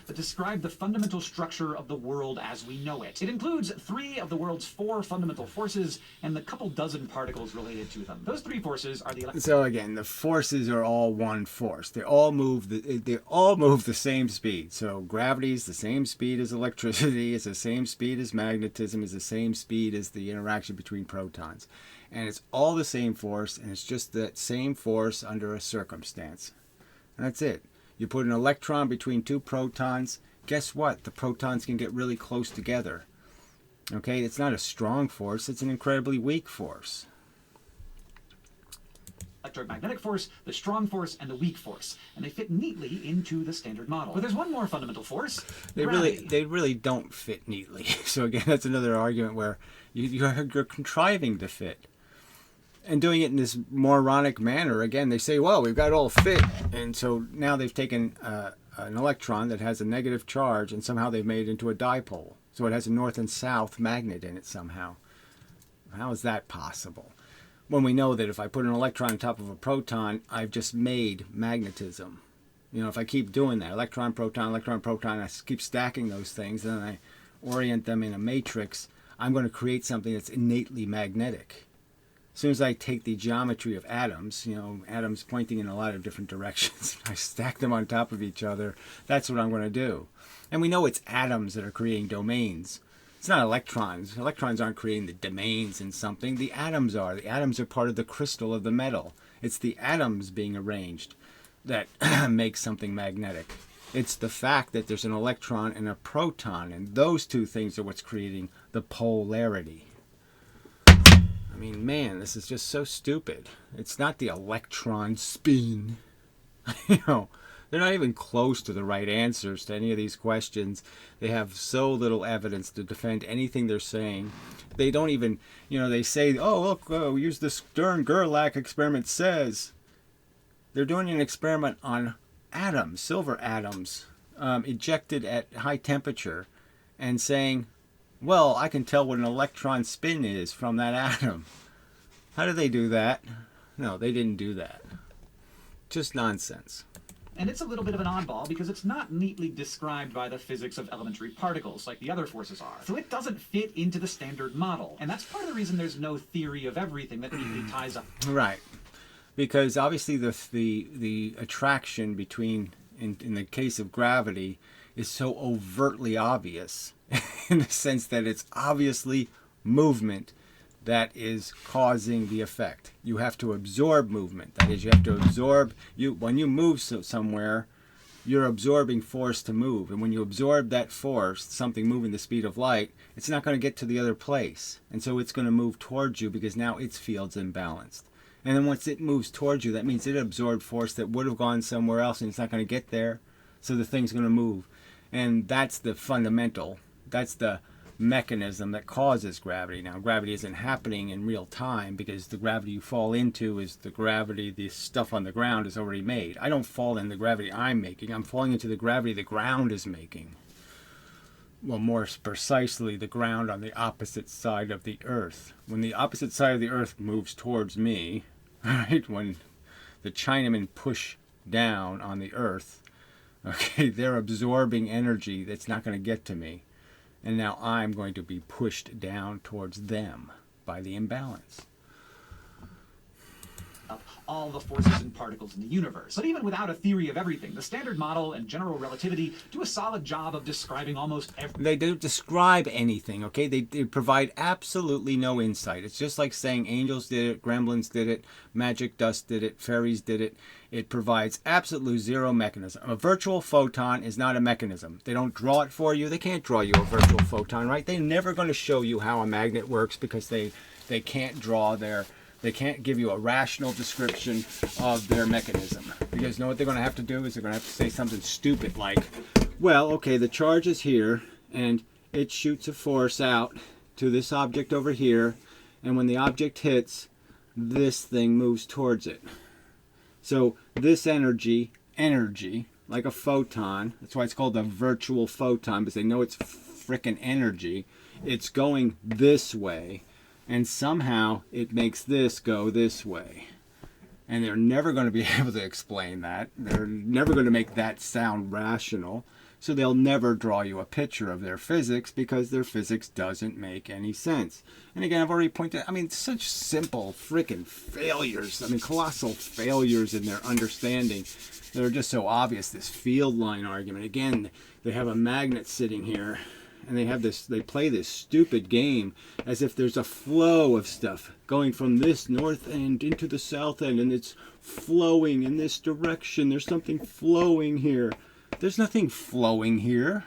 That describe the fundamental structure of the world as we know it. It includes 3 of the world's 4 fundamental forces and the couple dozen particles related to them. Those 3 forces are the... So again, the forces are all one force. They all move the same speed. So gravity is the same speed as electricity, it's the same speed as magnetism, is the same speed as the interaction between protons. And it's all the same force, and it's just that same force under a circumstance. And that's it. You put an electron between 2 protons, guess what? The protons can get really close together. Okay, it's not a strong force, it's an incredibly weak force. Electromagnetic force, the strong force, and the weak force. And they fit neatly into the standard model. But there's one more fundamental force, gravity. They really don't fit neatly. So again, that's another argument where you're contriving to fit. And doing it in this moronic manner, again, they say, well, we've got it all fit. And so now they've taken an electron that has a negative charge and somehow they've made it into a dipole. So it has a north and south magnet in it somehow. How is that possible? When we know that if I put an electron on top of a proton, I've just made magnetism. You know, if I keep doing that, electron, proton, I keep stacking those things and I orient them in a matrix, I'm going to create something that's innately magnetic. As soon as I take the geometry of atoms, you know, atoms pointing in a lot of different directions, I stack them on top of each other, that's what I'm going to do. And we know it's atoms that are creating domains. It's not electrons. Electrons aren't creating the domains in something. The atoms are. The atoms are part of the crystal of the metal. It's the atoms being arranged that makes something magnetic. It's the fact that there's an electron and a proton, and those two things are what's creating the polarity. I mean, man, this is just so stupid. It's not the electron spin. You know, they're not even close to the right answers to any of these questions. They have so little evidence to defend anything they're saying. They don't even, you know, they say, oh, look, use the Stern-Gerlach experiment says. They're doing an experiment on atoms, silver atoms, ejected at high temperature, and saying, well, I can tell what an electron spin is from that atom. How did they do that? No, they didn't do that. Just nonsense. And it's a little bit of an oddball because it's not neatly described by the physics of elementary particles like the other forces are. So it doesn't fit into the standard model. And that's part of the reason there's no theory of everything that neatly ties up. Right. Because obviously the attraction between, in the case of gravity, is so overtly obvious in the sense that it's obviously movement that is causing the effect. You have to absorb movement. That is, you have to absorb, when you move somewhere, you're absorbing force to move. And when you absorb that force, something moving the speed of light, it's not going to get to the other place. And so it's going to move towards you because now its field's imbalanced. And then once it moves towards you, that means it absorbed force that would have gone somewhere else and it's not going to get there. So the thing's going to move. And that's the fundamental, that's the mechanism that causes gravity. Now, gravity isn't happening in real time because the gravity you fall into is the gravity the stuff on the ground is already made. I don't fall in the gravity I'm making. I'm falling into the gravity the ground is making. Well, more precisely, the ground on the opposite side of the Earth. When the opposite side of the Earth moves towards me, right, when the Chinamen push down on the Earth, okay, they're absorbing energy that's not going to get to me. And now I'm going to be pushed down towards them by the imbalance. All the forces and particles in the universe. But even without a theory of everything, the standard model and general relativity do a solid job of describing almost everything. They don't describe anything, okay? They provide absolutely no insight. It's just like saying angels did it, gremlins did it, magic dust did it, fairies did it. It provides absolute zero mechanism. A virtual photon is not a mechanism. They don't draw it for you. They can't draw you a virtual photon, right? They're never going to show you how a magnet works because they can't draw they can't give you a rational description of their mechanism. Because you know what they're going to have to do is they're going to have to say something stupid like, well, okay, the charge is here, and it shoots a force out to this object over here, and when the object hits, this thing moves towards it. So this energy, like a photon, that's why it's called a virtual photon, because they know it's frickin' energy. It's going this way, and somehow it makes this go this way. And they're never going to be able to explain that. They're never going to make that sound rational. So they'll never draw you a picture of their physics, because their physics doesn't make any sense. And again, I've already pointed out, I mean, such simple freaking failures. I mean, colossal failures in their understanding. They're just so obvious. This field line argument. Again, they have a magnet sitting here, and they play this stupid game as if there's a flow of stuff going from this north end into the south end, and it's flowing in this direction. There's something flowing here. There's nothing flowing here.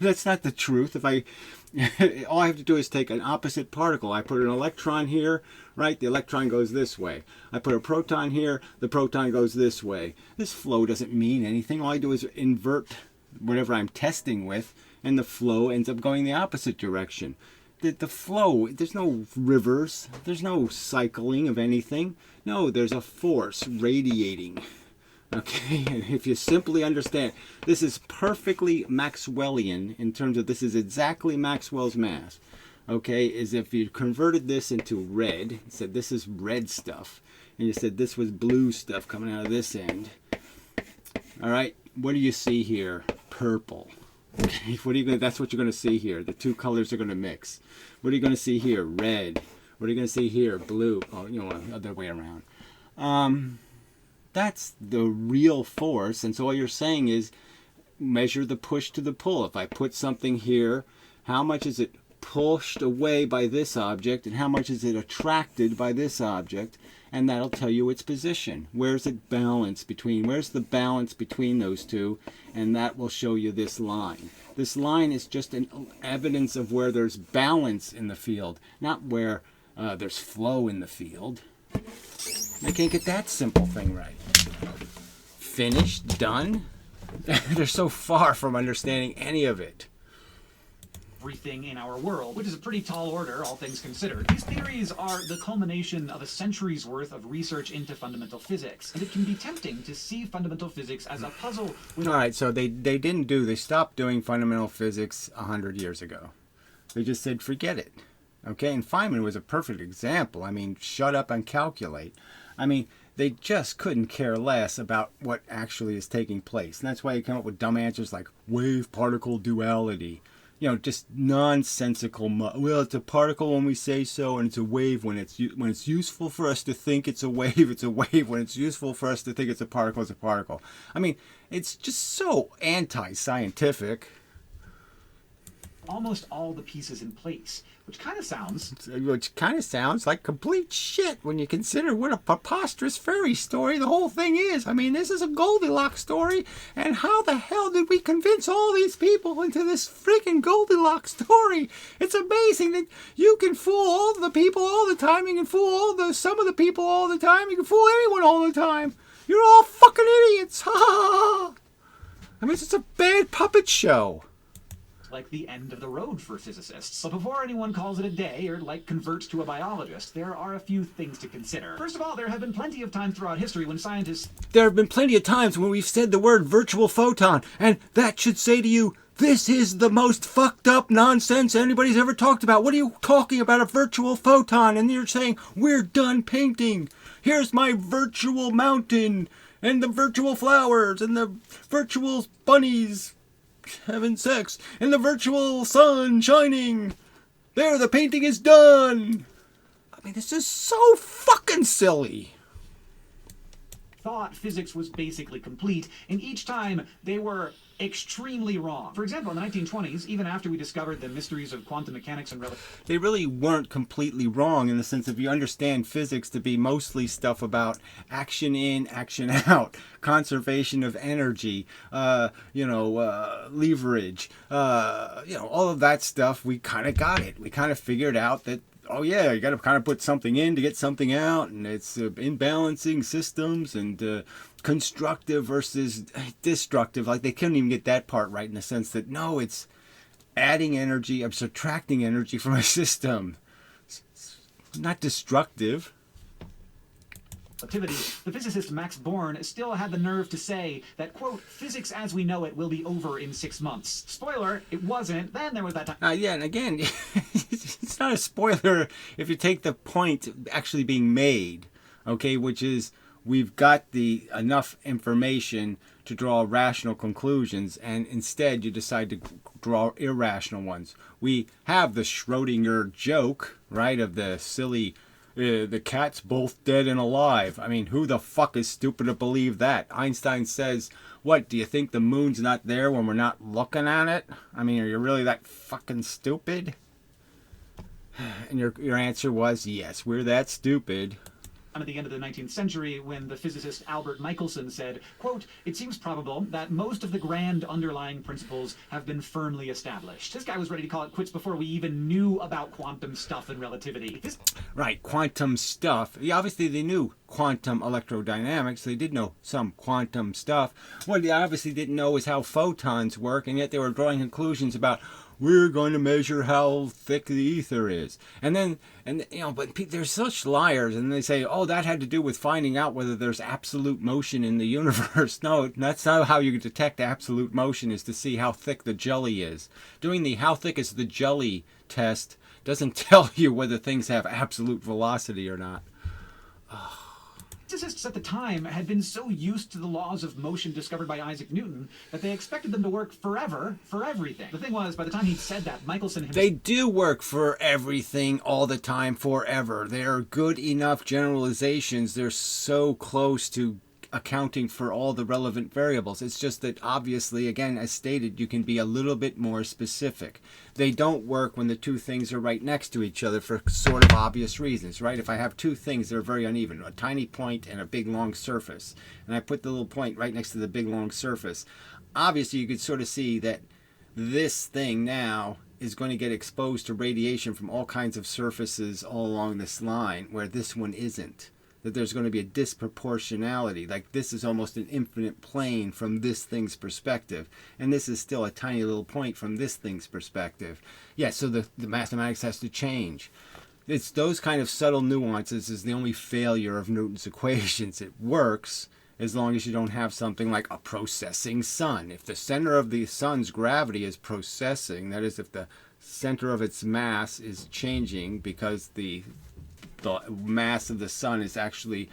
That's not the truth. All I have to do is take an opposite particle. I put an electron here, right? The electron goes this way. I put a proton here, the proton goes this way. This flow doesn't mean anything. All I do is invert whatever I'm testing with, and the flow ends up going the opposite direction. The flow, there's no rivers, there's no cycling of anything. No, there's a force radiating. Okay, if you simply understand, this is perfectly Maxwellian in terms of this is exactly Maxwell's math. Okay, is if you converted this into red, said this is red stuff, and you said this was blue stuff coming out of this end. All right, what do you see here? Purple. Okay, that's what you're going to see here. The two colors are going to mix. What are you going to see here? Red. What are you going to see here? Blue. Oh, other way around. That's the real force. And so all you're saying is measure the push to the pull. If I put something here, how much is it pushed away by this object, and how much is it attracted by this object? And that'll tell you its position. Where's the balance between those two? And that will show you this line. This line is just an evidence of where there's balance in the field, not where there's flow in the field. I can't get that simple thing right. Finished? Done? They're so far from understanding any of it. Everything in our world, which is a pretty tall order, all things considered. These theories are the culmination of a century's worth of research into fundamental physics, and it can be tempting to see fundamental physics as a puzzle with... All right, so they stopped doing fundamental physics 100 years ago. They just said, forget it. Okay, and Feynman was a perfect example. I mean, shut up and calculate. I mean, they just couldn't care less about what actually is taking place. And that's why they come up with dumb answers like wave-particle duality. Just nonsensical. Well, it's a particle when we say so, and it's a wave when it's useful for us to think it's a wave. It's a wave when it's useful for us to think it's a particle. It's a particle. I mean, it's just so anti-scientific. Almost all the pieces in place, which kind of sounds like complete shit when you consider what a preposterous fairy story the whole thing is. I mean, this is a Goldilocks story, and how the hell did we convince all these people into this freaking Goldilocks story? It's amazing that you can fool all the people all the time. You can fool some of the people all the time. You can fool anyone all the time. You're all fucking idiots. I mean, it's just a bad puppet show. Like the end of the road for physicists. So before anyone calls it a day or converts to a biologist, there are a few things to consider. First of all, there have been plenty of times throughout history when scientists... There have been plenty of times when we've said the word virtual photon, and that should say to you, this is the most fucked up nonsense anybody's ever talked about. What are you talking about, a virtual photon? And you're saying, we're done painting. Here's my virtual mountain, and the virtual flowers, and the virtual bunnies having sex, and the virtual sun shining. There, the painting is done. I mean, this is so fucking silly. Thought physics was basically complete, and each time they were extremely wrong. For example, in the 1920s, even after we discovered the mysteries of quantum mechanics and they really weren't completely wrong, in the sense if you understand physics to be mostly stuff about action in, action out, conservation of energy, leverage, all of that stuff. We kind of got it. We kind of figured out that, oh yeah, you got to kind of put something in to get something out, and it's imbalancing systems, and constructive versus destructive. Like, they couldn't even get that part right, in the sense that no, it's adding energy, I'm subtracting energy from a system. It's not destructive. Relativity, the physicist Max Born still had the nerve to say that, quote, physics as we know it will be over in 6 months. Spoiler, it wasn't. Then there was that time. Yeah, and again, it's not a spoiler if you take the point actually being made, okay, which is we've got the enough information to draw rational conclusions, and instead you decide to draw irrational ones. We have the Schrodinger joke, right, of the silly the cat's both dead and alive. I mean, who the fuck is stupid to believe that? Einstein says, what, do you think the moon's not there when we're not looking at it? I mean, are you really that fucking stupid? And your answer was, yes, we're that stupid. At the end of the 19th century, when the physicist Albert Michelson said, quote, it seems probable that most of the grand underlying principles have been firmly established. This guy was ready to call it quits before we even knew about quantum stuff and relativity. Right, quantum stuff. Yeah, obviously they knew quantum electrodynamics. They did know some quantum stuff. What they obviously didn't know is how photons work, and yet they were drawing conclusions about we're going to measure how thick the ether is. And but they're such liars, and they say, oh, that had to do with finding out whether there's absolute motion in the universe. No, that's not how you detect absolute motion, is to see how thick the jelly is. Doing the how thick is the jelly test doesn't tell you whether things have absolute velocity or not. Physicists at the time had been so used to the laws of motion discovered by Isaac Newton that they expected them to work forever for everything. The thing was, by the time he'd said that, Michelson himself... They do work for everything all the time forever. They are good enough generalizations. They're so close to accounting for all the relevant variables. It's just that obviously, again, as stated, you can be a little bit more specific. They don't work when the two things are right next to each other for sort of obvious reasons, right? If I have two things that are very uneven, a tiny point and a big long surface, and I put the little point right next to the big long surface, obviously you could sort of see that this thing now is going to get exposed to radiation from all kinds of surfaces all along this line, where this one isn't. That there's going to be a disproportionality. Like this is almost an infinite plane from this thing's perspective. And this is still a tiny little point from this thing's perspective. Yeah, so the mathematics has to change. It's those kind of subtle nuances is the only failure of Newton's equations. It works as long as you don't have something like a processing sun. If the center of the sun's gravity is processing, that is, if the center of its mass is changing because the mass of the sun is actually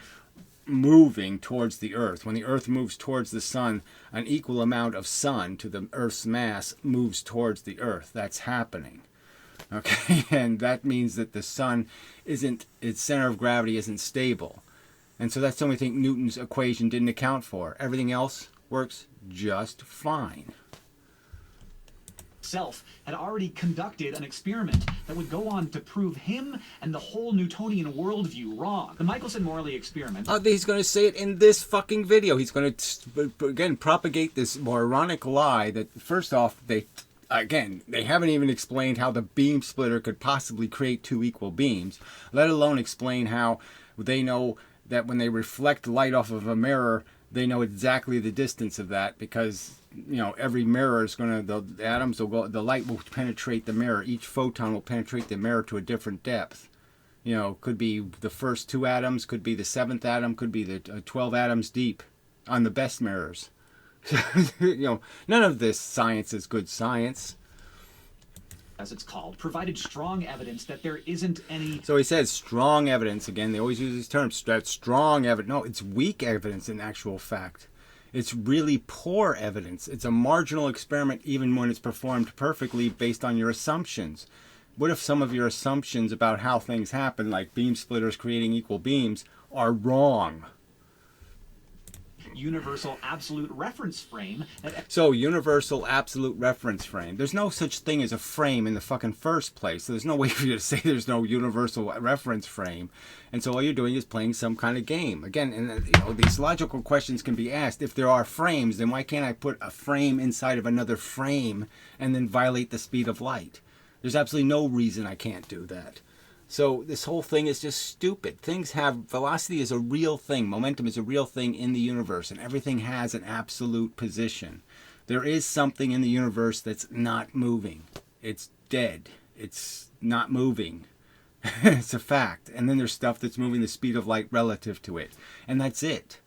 moving towards the earth. When the earth moves towards the sun, an equal amount of sun to the earth's mass moves towards the earth. That's happening. Okay, and that means that the sun isn't, its center of gravity isn't stable. And so that's the only thing Newton's equation didn't account for. Everything else works just fine. Had already conducted an experiment that would go on to prove him and the whole Newtonian worldview wrong. The Michelson-Morley experiment... he's going to say it in this fucking video. He's going to, again, propagate this moronic lie that, first off, they haven't even explained how the beam splitter could possibly create two equal beams, let alone explain how they know that when they reflect light off of a mirror, they know exactly the distance of that because, you know, every mirror is going to, the atoms will go, the light will penetrate the mirror. Each photon will penetrate the mirror to a different depth. You know, could be the first two atoms, could be the seventh atom, could be the 12 atoms deep on the best mirrors. You know, none of this science is good science. As it's called, provided strong evidence that there isn't any... So he says strong evidence. Again, they always use these terms. That's strong evidence. No, it's weak evidence in actual fact. It's really poor evidence. It's a marginal experiment even when it's performed perfectly based on your assumptions. What if some of your assumptions about how things happen, like beam splitters creating equal beams, are wrong? Universal absolute reference frame. So, universal absolute reference frame. There's no such thing as a frame in the fucking first place. So there's no way for you to say there's no universal reference frame. And so all you're doing is playing some kind of game. Again, and you know, these logical questions can be asked. If there are frames, then why can't I put a frame inside of another frame and then violate the speed of light? There's absolutely no reason I can't do that. So this whole thing is just stupid. Things have, velocity is a real thing. Momentum is a real thing in the universe, and everything has an absolute position. There is something in the universe that's not moving. It's dead. It's not moving. It's a fact. And then there's stuff that's moving the speed of light relative to it. And that's it.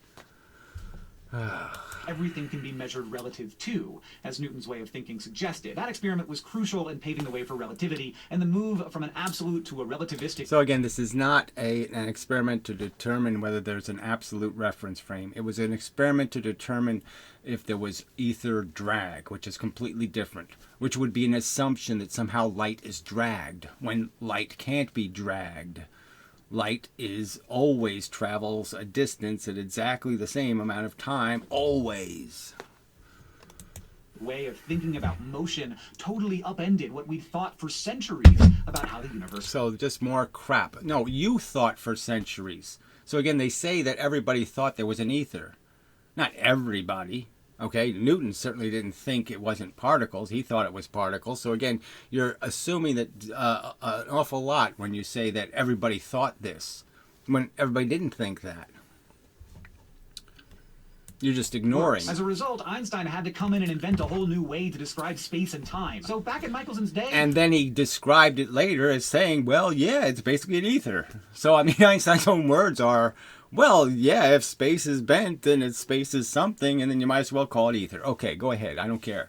Everything can be measured relative to, as Newton's way of thinking suggested. That experiment was crucial in paving the way for relativity and the move from an absolute to a relativistic. So again, this is not an experiment to determine whether there's an absolute reference frame. It was an experiment to determine if there was ether drag, which is completely different, which would be an assumption that somehow light is dragged when light can't be dragged. Light always travels a distance at exactly the same amount of time, always. Way of thinking about motion totally upended what we'd thought for centuries about how the universe. So just more crap. No, you thought for centuries. So again, they say that everybody thought there was an ether. Not everybody. Okay, Newton certainly didn't think it wasn't particles. He thought it was particles. So again, you're assuming that an awful lot when you say that everybody thought this, when everybody didn't think that. You're just ignoring. As a result, Einstein had to come in and invent a whole new way to describe space and time. So back in Michelson's day... And then he described it later as saying, well, yeah, it's basically an ether. So, I mean, Einstein's own words are... Well, yeah, if space is bent, then space is something, and then you might as well call it ether. Okay, go ahead. I don't care.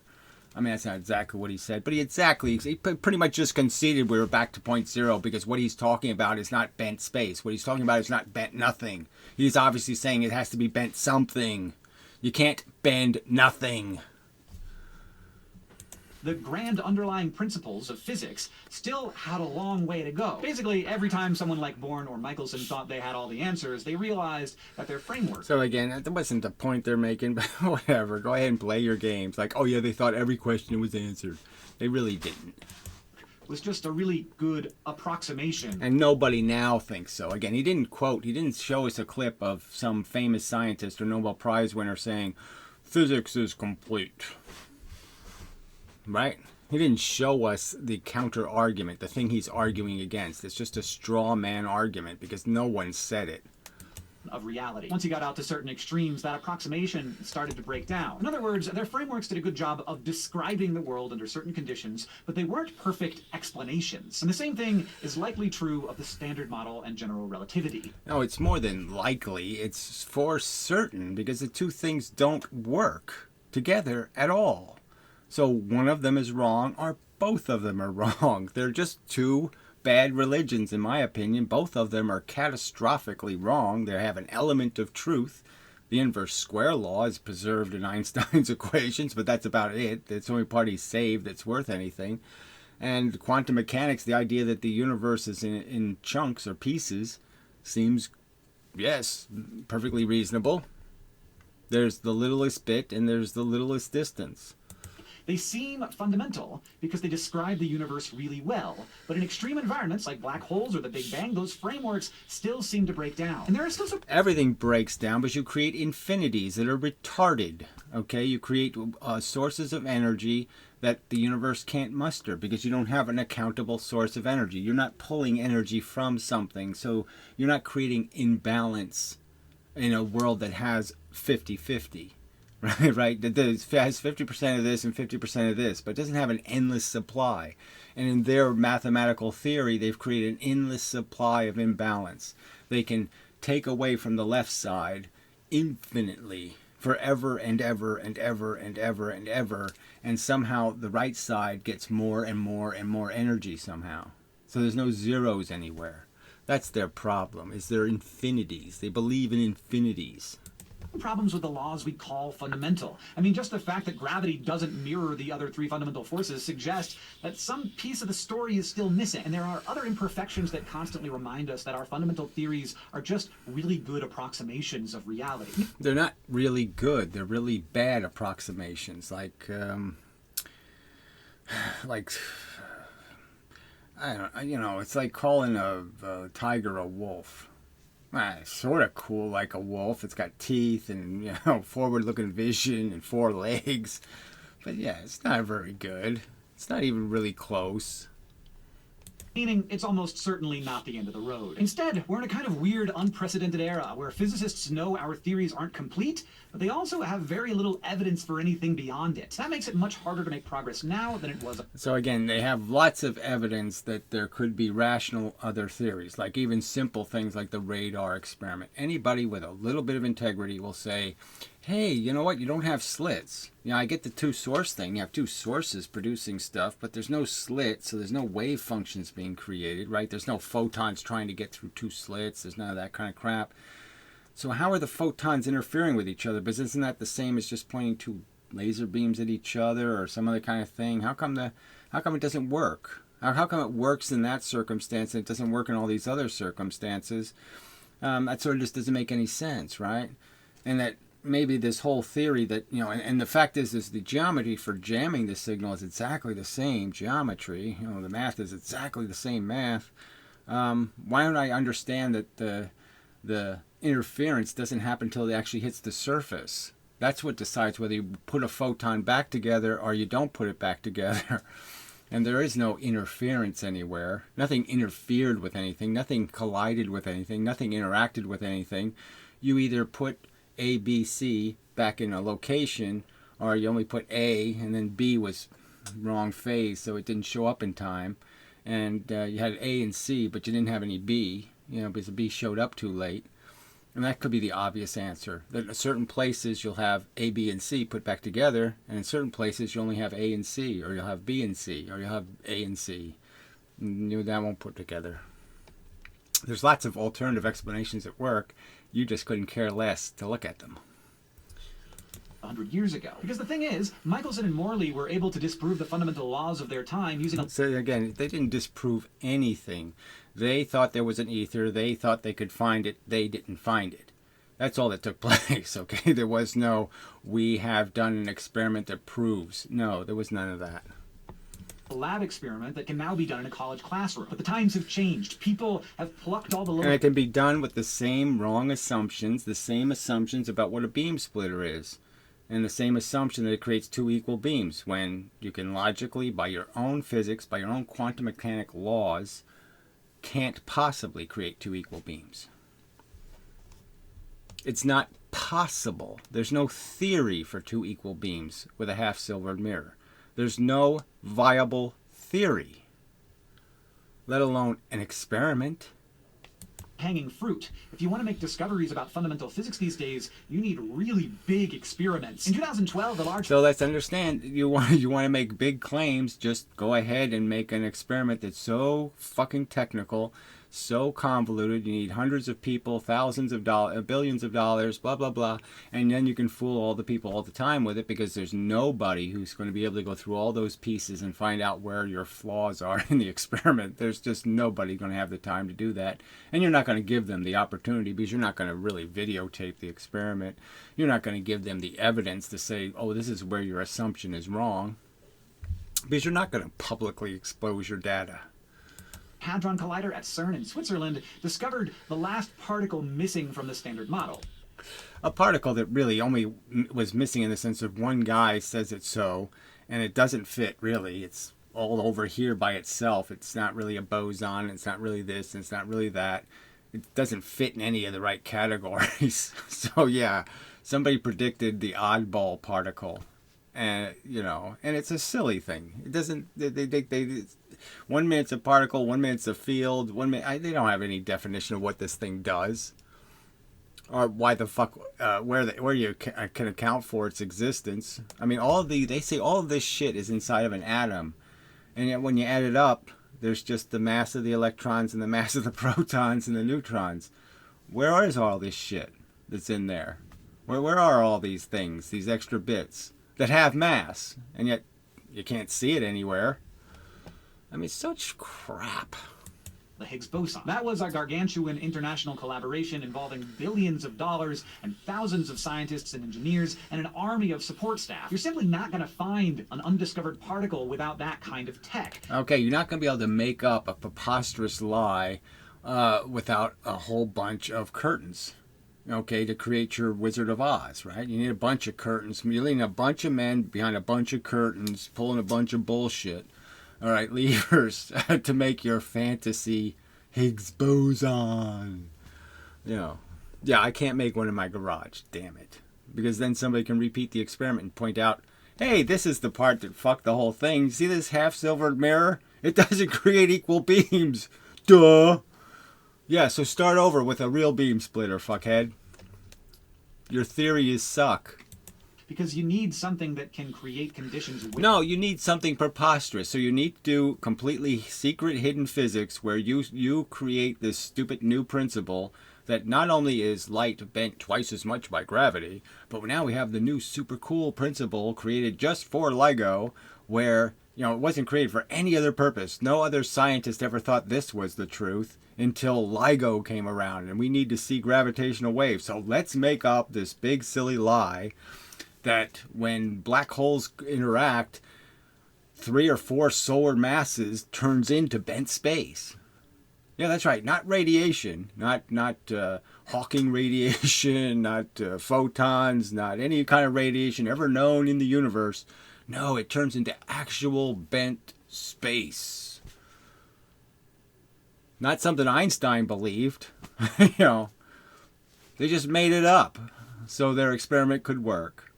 I mean, that's not exactly what he said, but he pretty much just conceded we were back to point zero because what he's talking about is not bent space. What he's talking about is not bent nothing. He's obviously saying it has to be bent something. You can't bend nothing. The grand underlying principles of physics still had a long way to go. Basically, every time someone like Born or Michelson thought they had all the answers, they realized that their framework... So again, that wasn't the point they're making, but whatever. Go ahead and play your games. Like, oh yeah, they thought every question was answered. They really didn't. Was just a really good approximation. And nobody now thinks so. Again, he didn't show us a clip of some famous scientist or Nobel Prize winner saying, physics is complete. Right? He didn't show us the counter argument, the thing he's arguing against. It's just a straw man argument because no one said it. Of reality. Once he got out to certain extremes, that approximation started to break down. In other words, their frameworks did a good job of describing the world under certain conditions, but they weren't perfect explanations. And the same thing is likely true of the Standard Model and general relativity. No, it's more than likely. It's for certain because the two things don't work together at all. So one of them is wrong or both of them are wrong. They're just two bad religions, in my opinion. Both of them are catastrophically wrong. They have an element of truth. The inverse square law is preserved in Einstein's equations, but that's about it. It's the only part he saved that's worth anything. And quantum mechanics, the idea that the universe is in chunks or pieces, seems, yes, perfectly reasonable. There's the littlest bit and there's the littlest distance. They seem fundamental because they describe the universe really well, but in extreme environments like black holes or the Big Bang, those frameworks still seem to break down. And there are still some... Everything breaks down, but you create infinities that are retarded, okay? You create sources of energy that the universe can't muster because you don't have an accountable source of energy. You're not pulling energy from something, so you're not creating imbalance in a world that has 50-50. Right? That has 50% of this and 50% of this, but it doesn't have an endless supply. And in their mathematical theory, they've created an endless supply of imbalance. They can take away from the left side infinitely, forever and ever and ever and ever and ever, and somehow the right side gets more and more and more energy somehow. So there's no zeros anywhere. That's their problem, is their infinities. They believe in infinities. Problems with the laws we call fundamental. I mean, just the fact that gravity doesn't mirror the other three fundamental forces suggests that some piece of the story is still missing. And there are other imperfections that constantly remind us that our fundamental theories are just really good approximations of reality. They're not really good. They're really bad approximations. Like I don't, it's like calling a tiger a wolf. It's sort of cool like a wolf. It's got teeth and, forward-looking vision and 4 legs. But yeah, it's not very good. It's not even really close. meaning it's almost certainly not the end of the road. Instead, we're in a kind of weird, unprecedented era where physicists know our theories aren't complete, but they also have very little evidence for anything beyond it. That makes it much harder to make progress now than it was. So again, they have lots of evidence that there could be rational other theories, like even simple things like the radar experiment. Anybody with a little bit of integrity will say, hey, you know what, you don't have slits. You know, I get the two-source thing. You have two sources producing stuff, but there's no slit, so there's no wave functions being created, right? There's no photons trying to get through two slits. There's none of that kind of crap. So how are the photons interfering with each other? Because isn't that the same as just pointing two laser beams at each other or some other kind of thing? How come it doesn't work? How come it works in that circumstance and it doesn't work in all these other circumstances? That sort of just doesn't make any sense, right? And that maybe this whole theory that, you know, and the fact is the geometry for jamming the signal is exactly the same geometry. You know, the math is exactly the same math. Why don't I understand that the interference doesn't happen until it actually hits the surface? That's what decides whether you put a photon back together or you don't put it back together. And there is no interference anywhere. Nothing interfered with anything. Nothing collided with anything. Nothing interacted with anything. You either put A, B, C back in a location, or you only put A and then B was wrong phase, so it didn't show up in time. And you had A and C, but you didn't have any B, you know, because the B showed up too late. And that could be the obvious answer. That in certain places you'll have A, B, and C put back together, and in certain places you only have A and C, or you'll have B and C, or you'll have A and C. And that won't put together. There's lots of alternative explanations at work. You just couldn't care less to look at them. 100 years ago. Because the thing is, Michelson and Morley were able to disprove the fundamental laws of their time using... So again, they didn't disprove anything. They thought there was an ether. They thought they could find it. They didn't find it. That's all that took place, okay? There was no, we have done an experiment that proves. No, there was none of that. A lab experiment that can now be done in a college classroom. But the times have changed. People have plucked all the little... And it can be done with the same wrong assumptions, the same assumptions about what a beam splitter is. And the same assumption that it creates two equal beams, when you can logically, by your own physics, by your own quantum mechanic laws, can't possibly create two equal beams. It's not possible. There's no theory for two equal beams with a half-silvered mirror. There's no viable theory, let alone an experiment. Hanging fruit. If you want to make discoveries about fundamental physics these days, you need really big experiments. In 2012, the large... So let's understand, you want to make big claims, just go ahead and make an experiment that's so fucking technical, so convoluted, you need hundreds of people, thousands of dollars, billions of dollars, blah, blah, blah, and then you can fool all the people all the time with it, because there's nobody who's going to be able to go through all those pieces and find out where your flaws are in the experiment. There's just nobody going to have the time to do that, and you're not going to give them the opportunity, because you're not going to really videotape the experiment. You're not going to give them the evidence to say, oh, this is where your assumption is wrong, because you're not going to publicly expose your data. Hadron Collider at CERN in Switzerland discovered the last particle missing from the Standard Model. A particle that really only was missing in the sense of one guy says it's so, and it doesn't fit really. It's all over here by itself. It's not really a boson, it's not really this, and it's not really that. It doesn't fit in any of the right categories. So yeah, somebody predicted the oddball particle. And and it's a silly thing. It doesn't. They 1 minute's a particle, 1 minute's a field. 1 minute, they don't have any definition of what this thing does, or why the fuck where you can account for its existence. I mean, they say all of this shit is inside of an atom, and yet when you add it up, there's just the mass of the electrons and the mass of the protons and the neutrons. Where is all this shit that's in there? Where are all these things, these extra bits that have mass, and yet you can't see it anywhere? I mean, such crap. The Higgs boson. That was a gargantuan international collaboration involving billions of dollars and thousands of scientists and engineers and an army of support staff. You're simply not going to find an undiscovered particle without that kind of tech. Okay, you're not going to be able to make up a preposterous lie without a whole bunch of curtains. Okay, to create your Wizard of Oz, right? You need a bunch of curtains. You need a bunch of men behind a bunch of curtains pulling a bunch of bullshit. All right, levers to make your fantasy Higgs boson. You know, yeah, I can't make one in my garage. Damn it. Because then somebody can repeat the experiment and point out, hey, this is the part that fucked the whole thing. See this half-silvered mirror? It doesn't create equal beams. Duh. Yeah, so start over with a real beam splitter, fuckhead. Your theory is suck. Because you need something that can create conditions. No, you need something preposterous. So you need to do completely secret hidden physics where you create this stupid new principle that not only is light bent twice as much by gravity, but now we have the new super cool principle created just for LIGO where, you know, it wasn't created for any other purpose. No other scientist ever thought this was the truth until LIGO came around, and we need to see gravitational waves. So let's make up this big silly lie that when black holes interact, 3 or 4 solar masses turns into bent space. Yeah, that's right. Not radiation, not Hawking radiation, not photons, not any kind of radiation ever known in the universe. No, it turns into actual bent space. Not something Einstein believed. You know, they just made it up so their experiment could work.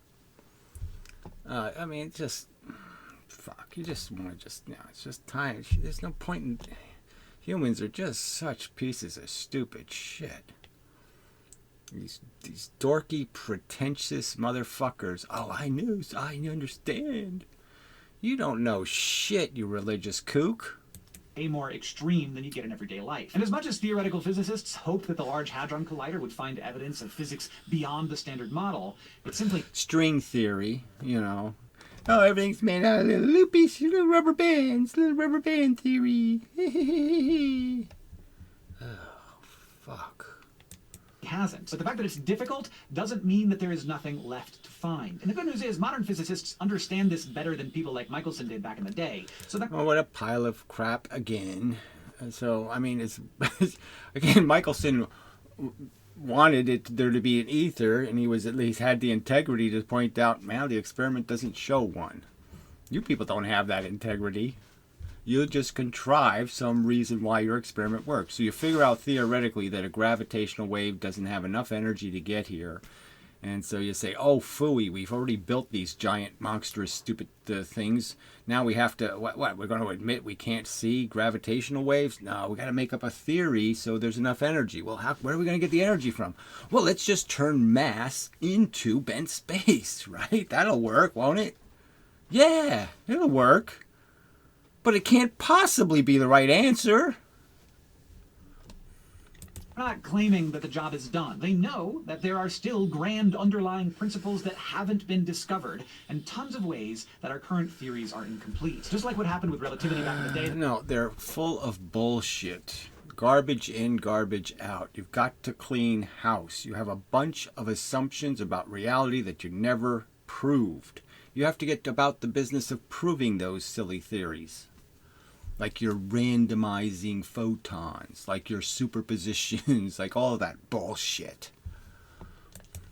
I mean, just fuck. You just want to it's just time. There's no point in. Humans are just such pieces of stupid shit. These dorky, pretentious motherfuckers. Oh, I understand. You don't know shit, you religious kook. Way more extreme than you get in everyday life. And as much as theoretical physicists hope that the Large Hadron Collider would find evidence of physics beyond the standard model, it's simply string theory, you know. Oh, everything's made out of little loopy little rubber band theory. Oh, fuck. Hasn't. But the fact that it's difficult doesn't mean that there is nothing left to find. And the good news is modern physicists understand this better than people like Michelson did back in the day. So that what a pile of crap again. So, I mean, it's again, Michelson wanted there to be an ether, and he was at least had the integrity to point out, man, the experiment doesn't show one. You people don't have that integrity. You just contrive some reason why your experiment works. So you figure out theoretically that a gravitational wave doesn't have enough energy to get here. And so you say, oh, phooey, we've already built these giant, monstrous, stupid things. Now we have to, what, we're going to admit we can't see gravitational waves? No, we got to make up a theory so there's enough energy. Well, where are we going to get the energy from? Well, let's just turn mass into bent space, right? That'll work, won't it? Yeah, it'll work. But it can't possibly be the right answer. They're not claiming that the job is done. They know that there are still grand underlying principles that haven't been discovered, and tons of ways that our current theories are incomplete. Just like what happened with relativity back in the day. No, they're full of bullshit. Garbage in, garbage out. You've got to clean house. You have a bunch of assumptions about reality that you never proved. You have to get about the business of proving those silly theories. Like you're randomizing photons, like your superpositions, like all of that bullshit.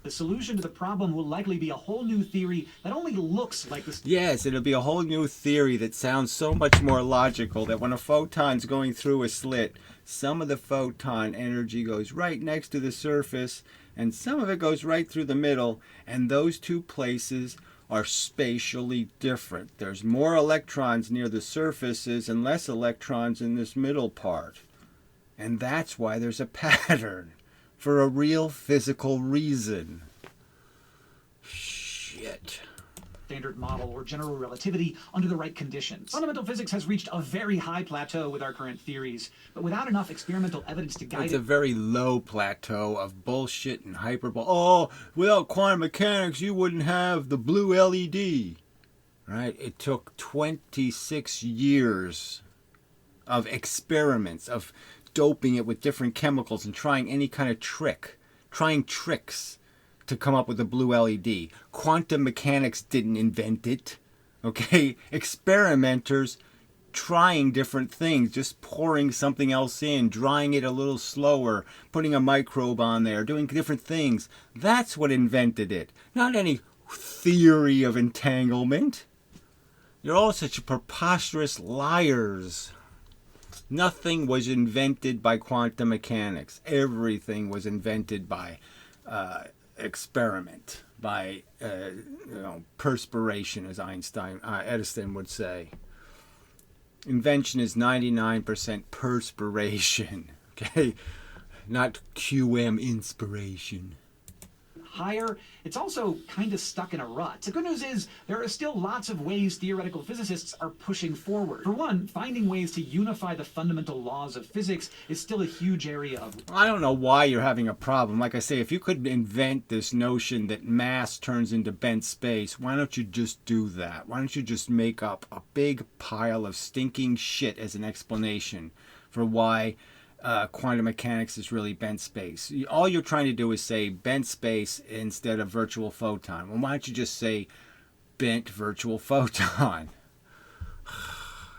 The solution to the problem will likely be a whole new theory that only looks like this. Yes, it'll be a whole new theory that sounds so much more logical that when a photon's going through a slit, some of the photon energy goes right next to the surface, and some of it goes right through the middle, and those two places are spatially different. There's more electrons near the surfaces and less electrons in this middle part. And that's why there's a pattern, for a real physical reason. Shit. Standard model or general relativity under the right conditions. Fundamental physics has reached a very high plateau with our current theories, but without enough experimental evidence to guide It's a very low plateau of bullshit and hyperbole. Oh, without quantum mechanics, you wouldn't have the blue LED. Right? It took 26 years of experiments, of doping it with different chemicals and trying any kind of trying tricks to come up with a blue LED. Quantum mechanics didn't invent it. Okay? Experimenters trying different things, just pouring something else in, drying it a little slower, putting a microbe on there, doing different things. That's what invented it. Not any theory of entanglement. You're all such preposterous liars. Nothing was invented by quantum mechanics. Everything was invented by experiment, by perspiration, as Edison would say. Invention is 99% perspiration, okay? Not QM inspiration. Higher, it's also kind of stuck in a rut. The good news is there are still lots of ways theoretical physicists are pushing forward. For one, finding ways to unify the fundamental laws of physics is still a huge area of... I don't know why you're having a problem. Like I say, if you could invent this notion that mass turns into bent space, why don't you just do that? Why don't you just make up a big pile of stinking shit as an explanation for why quantum mechanics is really bent space? All you're trying to do is say bent space instead of virtual photon. Well, why don't you just say bent virtual photon?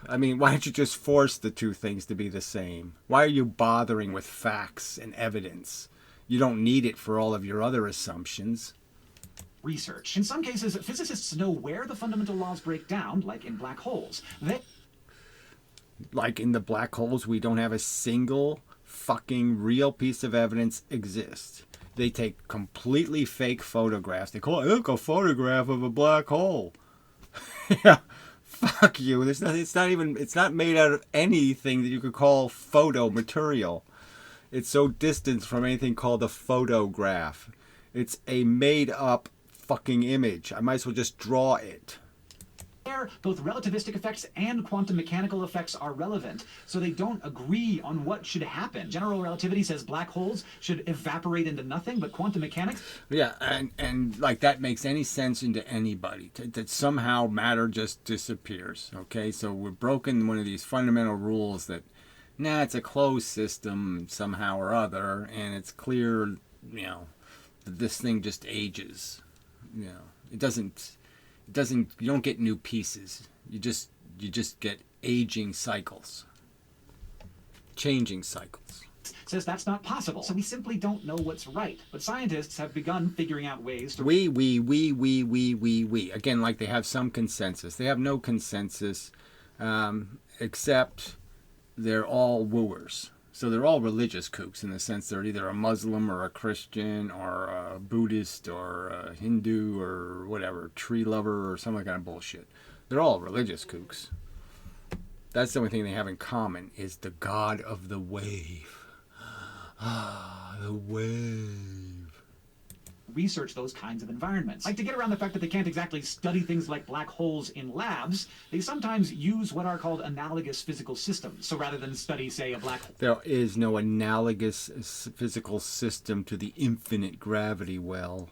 I mean, why don't you just force the two things to be the same? Why are you bothering with facts and evidence? You don't need it for all of your other assumptions. Research. In some cases, physicists know where the fundamental laws break down, like in black holes. Like in the black holes, we don't have a single fucking real piece of evidence exist. They take completely fake photographs. They call it, look, a photograph of a black hole. Yeah, fuck you. It's not made out of anything that you could call photo material. It's so distant from anything called a photograph. It's a made up fucking image. I might as well just draw it. Both relativistic effects and quantum mechanical effects are relevant, so they don't agree on what should happen. General relativity says black holes should evaporate into nothing, but quantum mechanics... Yeah, and like that makes any sense into anybody, that somehow matter just disappears, okay? So we've broken one of these fundamental rules that, it's a closed system somehow or other, and it's clear, that this thing just ages. It doesn't, you don't get new pieces. You just get aging cycles. Changing cycles. Says that's not possible. So we simply don't know what's right. But scientists have begun figuring out ways to... We. Again, like they have some consensus. They have no consensus, except they're all wooers. So they're all religious kooks in the sense they're either a Muslim or a Christian or a Buddhist or a Hindu or whatever, tree lover or some kind of bullshit. They're all religious kooks. That's the only thing they have in common is the god of the wave. Ah, the wave. Research those kinds of environments. Like to get around the fact that they can't exactly study things like black holes in labs, they sometimes use what are called analogous physical systems. So rather than study, say, a black hole... There is no analogous physical system to the infinite gravity well.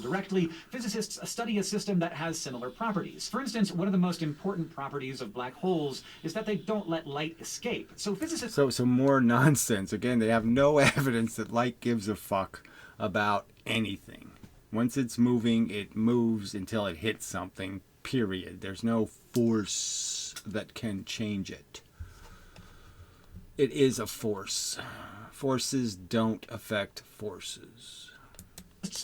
Directly, physicists study a system that has similar properties. For instance, one of the most important properties of black holes is that they don't let light escape. So physicists... So more nonsense. Again, they have no evidence that light gives a fuck about anything. Once it's moving, it moves until it hits something, period. There's no force that can change it. It is a force. Forces don't affect forces.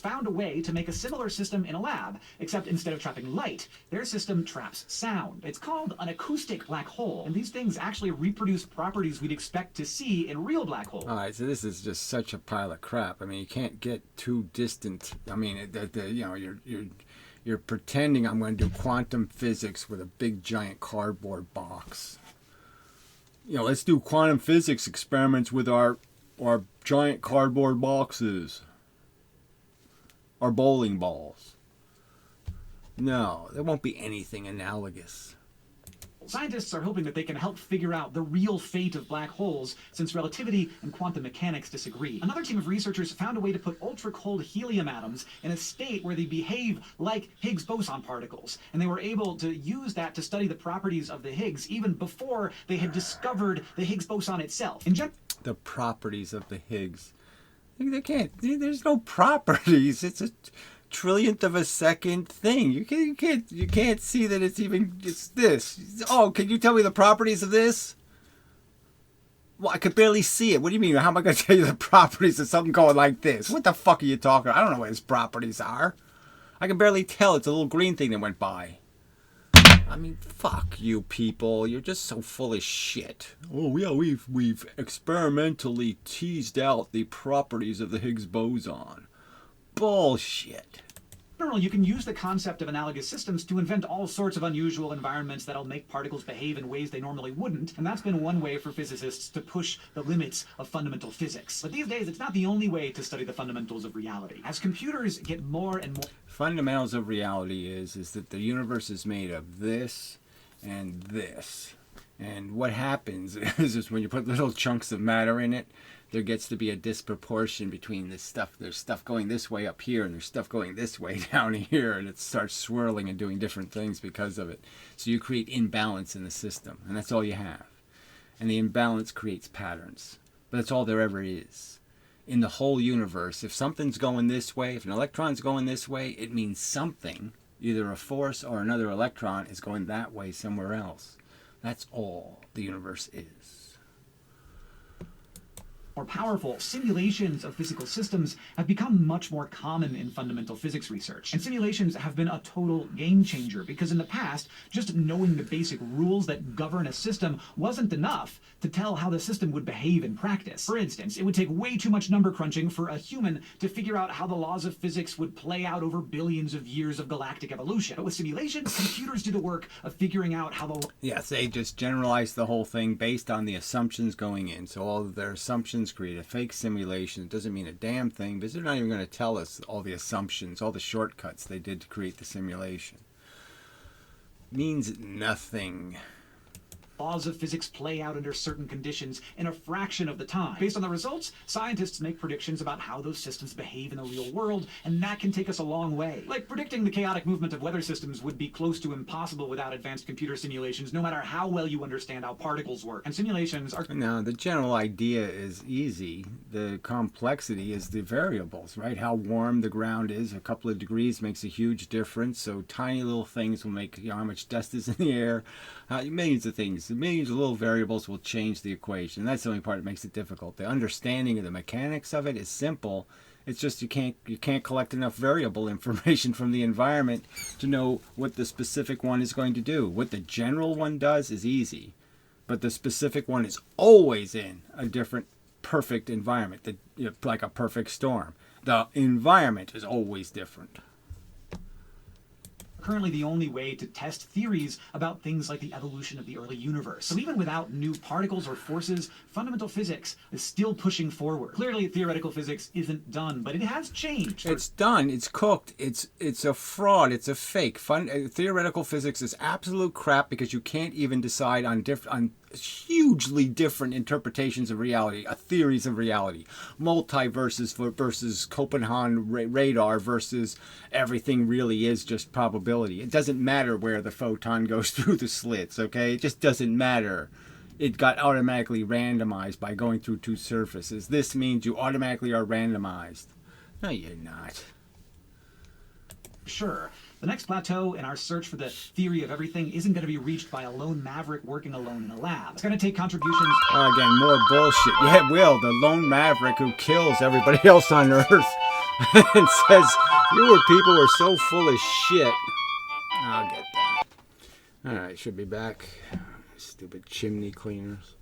Found a way to make a similar system in a lab, except instead of trapping light, their system traps sound. It's called an acoustic black hole, and these things actually reproduce properties we'd expect to see in real black holes. All right, so this is just such a pile of crap. I mean, you can't get too distant. I mean, you're pretending I'm going to do quantum physics with a big giant cardboard box. Let's do quantum physics experiments with our giant cardboard boxes. Or bowling balls. No, there won't be anything analogous. Scientists are hoping that they can help figure out the real fate of black holes, since relativity and quantum mechanics disagree. Another team of researchers found a way to put ultra-cold helium atoms in a state where they behave like Higgs boson particles, and they were able to use that to study the properties of the Higgs even before they had discovered the Higgs boson itself. The properties of the Higgs. They can't. There's no properties. It's a trillionth of a second thing. You can't see that it's this. Oh, can you tell me the properties of this? Well, I could barely see it. What do you mean? How am I going to tell you the properties of something going like this? What the fuck are you talking about? I don't know what its properties are. I can barely tell. It's a little green thing that went by. I mean, fuck you people. You're just so full of shit. Oh yeah, we've experimentally teased out the properties of the Higgs boson. Bullshit. In general, you can use the concept of analogous systems to invent all sorts of unusual environments that'll make particles behave in ways they normally wouldn't, and that's been one way for physicists to push the limits of fundamental physics. But these days, it's not the only way to study the fundamentals of reality. As computers get more and more... Fundamentals of reality is that the universe is made of this and this. And what happens is when you put little chunks of matter in it, there gets to be a disproportion between this stuff. There's stuff going this way up here, and there's stuff going this way down here, and it starts swirling and doing different things because of it. So you create imbalance in the system, and that's all you have. And the imbalance creates patterns. But that's all there ever is. In the whole universe, if something's going this way, if an electron's going this way, it means something, either a force or another electron, is going that way somewhere else. That's all the universe is. More powerful, simulations of physical systems have become much more common in fundamental physics research. And simulations have been a total game changer because in the past, just knowing the basic rules that govern a system wasn't enough to tell how the system would behave in practice. For instance, it would take way too much number crunching for a human to figure out how the laws of physics would play out over billions of years of galactic evolution. But with simulations, computers do the work of figuring out how the... Yes, they just generalize the whole thing based on the assumptions going in. So all of their assumptions create a fake simulation. It doesn't mean a damn thing because they're not even going to tell us all the assumptions, all the shortcuts they did to create the simulation. It means nothing. Laws of physics play out under certain conditions in a fraction of the time. Based on the results, scientists make predictions about how those systems behave in the real world, and that can take us a long way. Like predicting the chaotic movement of weather systems would be close to impossible without advanced computer simulations, no matter how well you understand how particles work. And simulations are... No, the general idea is easy. The complexity is the variables, right? How warm the ground is. A couple of degrees makes a huge difference. So tiny little things will make, how much dust is in the air, millions of things. Millions of little variables will change the equation. That's the only part that makes it difficult. The understanding of the mechanics of it is simple. It's just you can't collect enough variable information from the environment to know what the specific one is going to do. What the general one does is easy, but the specific one is always in a different perfect environment, like a perfect storm. The environment is always different. Currently the only way to test theories about things like the evolution of the early universe. So even without new particles or forces, fundamental physics is still pushing forward. Clearly theoretical physics isn't done, but it has changed. It's done. It's cooked. It's a fraud. It's a fake. Theoretical physics is absolute crap because you can't even decide on hugely different interpretations of reality, theories of reality, multiverses versus Copenhagen radar versus everything really is just probability. It doesn't matter where the photon goes through the slits, okay? It just doesn't matter. It got automatically randomized by going through two surfaces. This means you automatically are randomized. No, you're not. Sure. The next plateau in our search for the theory of everything isn't going to be reached by a lone maverick working alone in a lab. It's going to take contributions... Oh, again, more bullshit. Yeah, it will. The lone maverick who kills everybody else on Earth and says, you people are so full of shit. I'll get that. All right, should be back. Stupid chimney cleaners.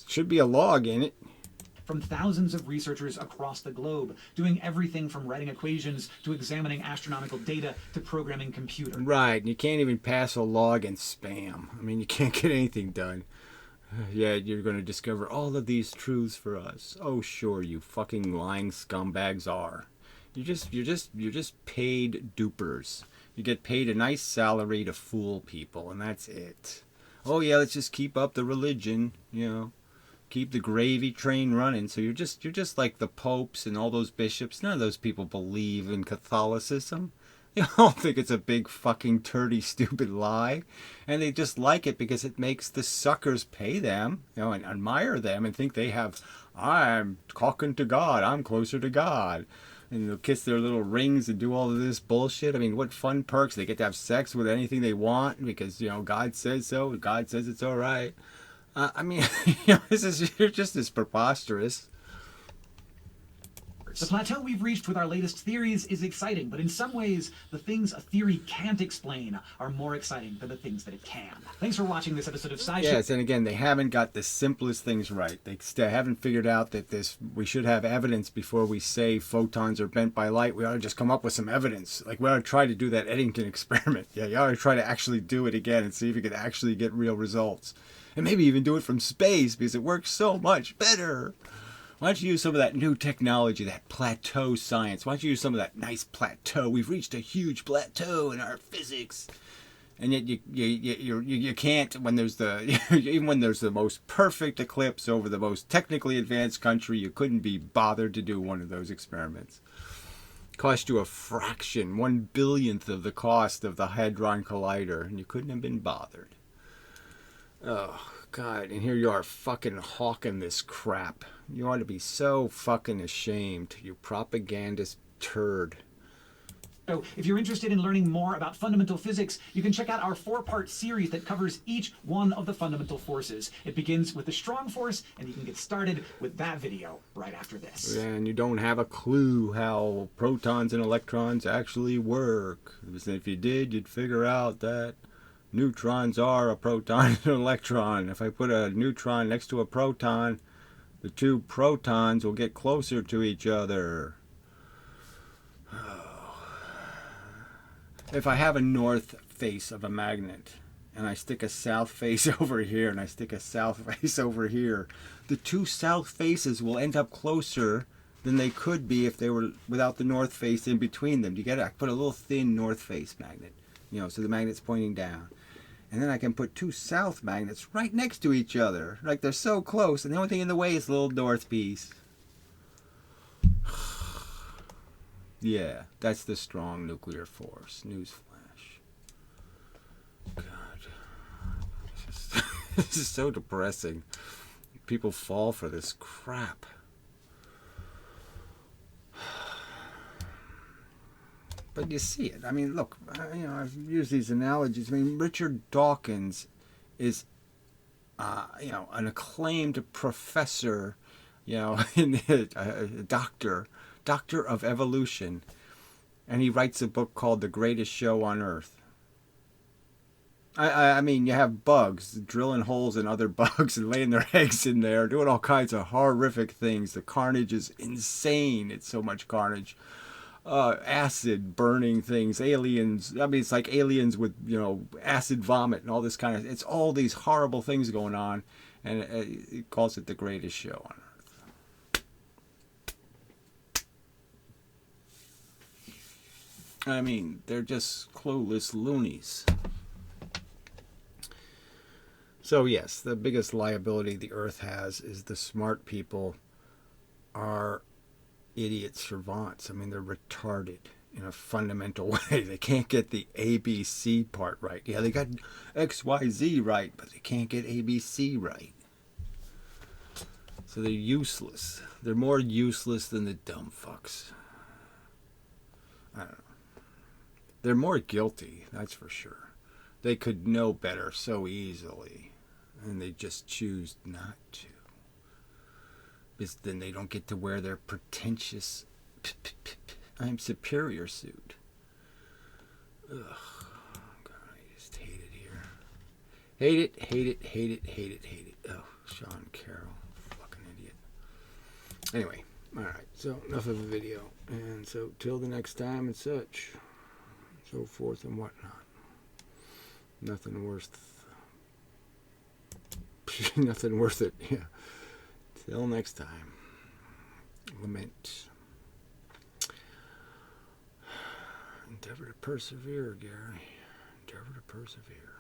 Should be a log in it. From thousands of researchers across the globe, doing everything from writing equations to examining astronomical data to programming computers. Right, and you can't even pass a log in spam. I mean, you can't get anything done. Yeah, you're going to discover all of these truths for us. Oh, sure, you fucking lying scumbags are. You're just paid dupers. You get paid a nice salary to fool people, and that's it. Oh yeah, let's just keep up the religion, keep the gravy train running. So you're just like the popes and all those bishops. None of those people believe in Catholicism. They all think it's a big fucking turdy stupid lie, and they just like it because it makes the suckers pay them, and admire them and think they have, I'm talking to God, I'm closer to God. And they'll kiss their little rings and do all of this bullshit. I mean, what fun perks. They get to have sex with anything they want because, God says so. God says it's all right. I mean, you're just as preposterous. The plateau we've reached with our latest theories is exciting, but in some ways, the things a theory can't explain are more exciting than the things that it can. Thanks for watching this episode of SciShow. Yes, and again, they haven't got the simplest things right. They haven't figured out that we should have evidence before we say photons are bent by light. We ought to just come up with some evidence. Like, we ought to try to do that Eddington experiment. Yeah, you ought to try to actually do it again and see if you could actually get real results. And maybe even do it from space, because it works so much better. Why don't you use some of that new technology, that plateau science? Why don't you use some of that nice plateau? We've reached a huge plateau in our physics. And yet you can't, when there's even when there's the most perfect eclipse over the most technically advanced country, you couldn't be bothered to do one of those experiments. Cost you a fraction, 1/1000th of the cost of the Hadron Collider, and you couldn't have been bothered. Oh, God, and here you are fucking hawking this crap. You ought to be so fucking ashamed, you propagandist turd. So if you're interested in learning more about fundamental physics, you can check out our 4-part series that covers each one of the fundamental forces. It begins with the strong force, and you can get started with that video right after this. And you don't have a clue how protons and electrons actually work. If you did, you'd figure out that neutrons are a proton and an electron. If I put a neutron next to a proton, the two protons will get closer to each other. If I have a north face of a magnet and I stick a south face over here and I stick a south face over here, the two south faces will end up closer than they could be if they were without the north face in between them. You get it? I put a little thin north face magnet, so the magnet's pointing down. And then I can put two south magnets right next to each other. Like, they're so close, and the only thing in the way is the little north piece. Yeah, that's the strong nuclear force. Newsflash. God. This is so depressing. People fall for this crap. But you see it. I mean, look, I've used these analogies. I mean, Richard Dawkins is, an acclaimed professor, a doctor of evolution. And he writes a book called The Greatest Show on Earth. I mean, you have bugs drilling holes in other bugs and laying their eggs in there, doing all kinds of horrific things. The carnage is insane. It's so much carnage. Acid burning things, aliens. I mean, it's like aliens with, acid vomit and all this kind of, it's all these horrible things going on. And it calls it the greatest show on Earth. I mean, they're just clueless loonies. So yes, the biggest liability the Earth has is the smart people are idiot savants. I mean, they're retarded in a fundamental way. They can't get the ABC part right. Yeah, they got XYZ right, but they can't get ABC right. So they're useless. They're more useless than the dumb fucks. I don't know. They're more guilty, that's for sure. They could know better so easily, and they just choose not to. Because then they don't get to wear their pretentious I'm superior suit. Ugh. God, I just hate it here. Hate it, hate it, hate it, hate it, hate it. Oh, Sean Carroll. Fucking idiot. Anyway, alright, so enough of the video. And so till the next time and such. So forth and whatnot. Nothing worth nothing worth it, yeah. Till next time. Lament. Endeavor to persevere, Gary. Endeavor to persevere.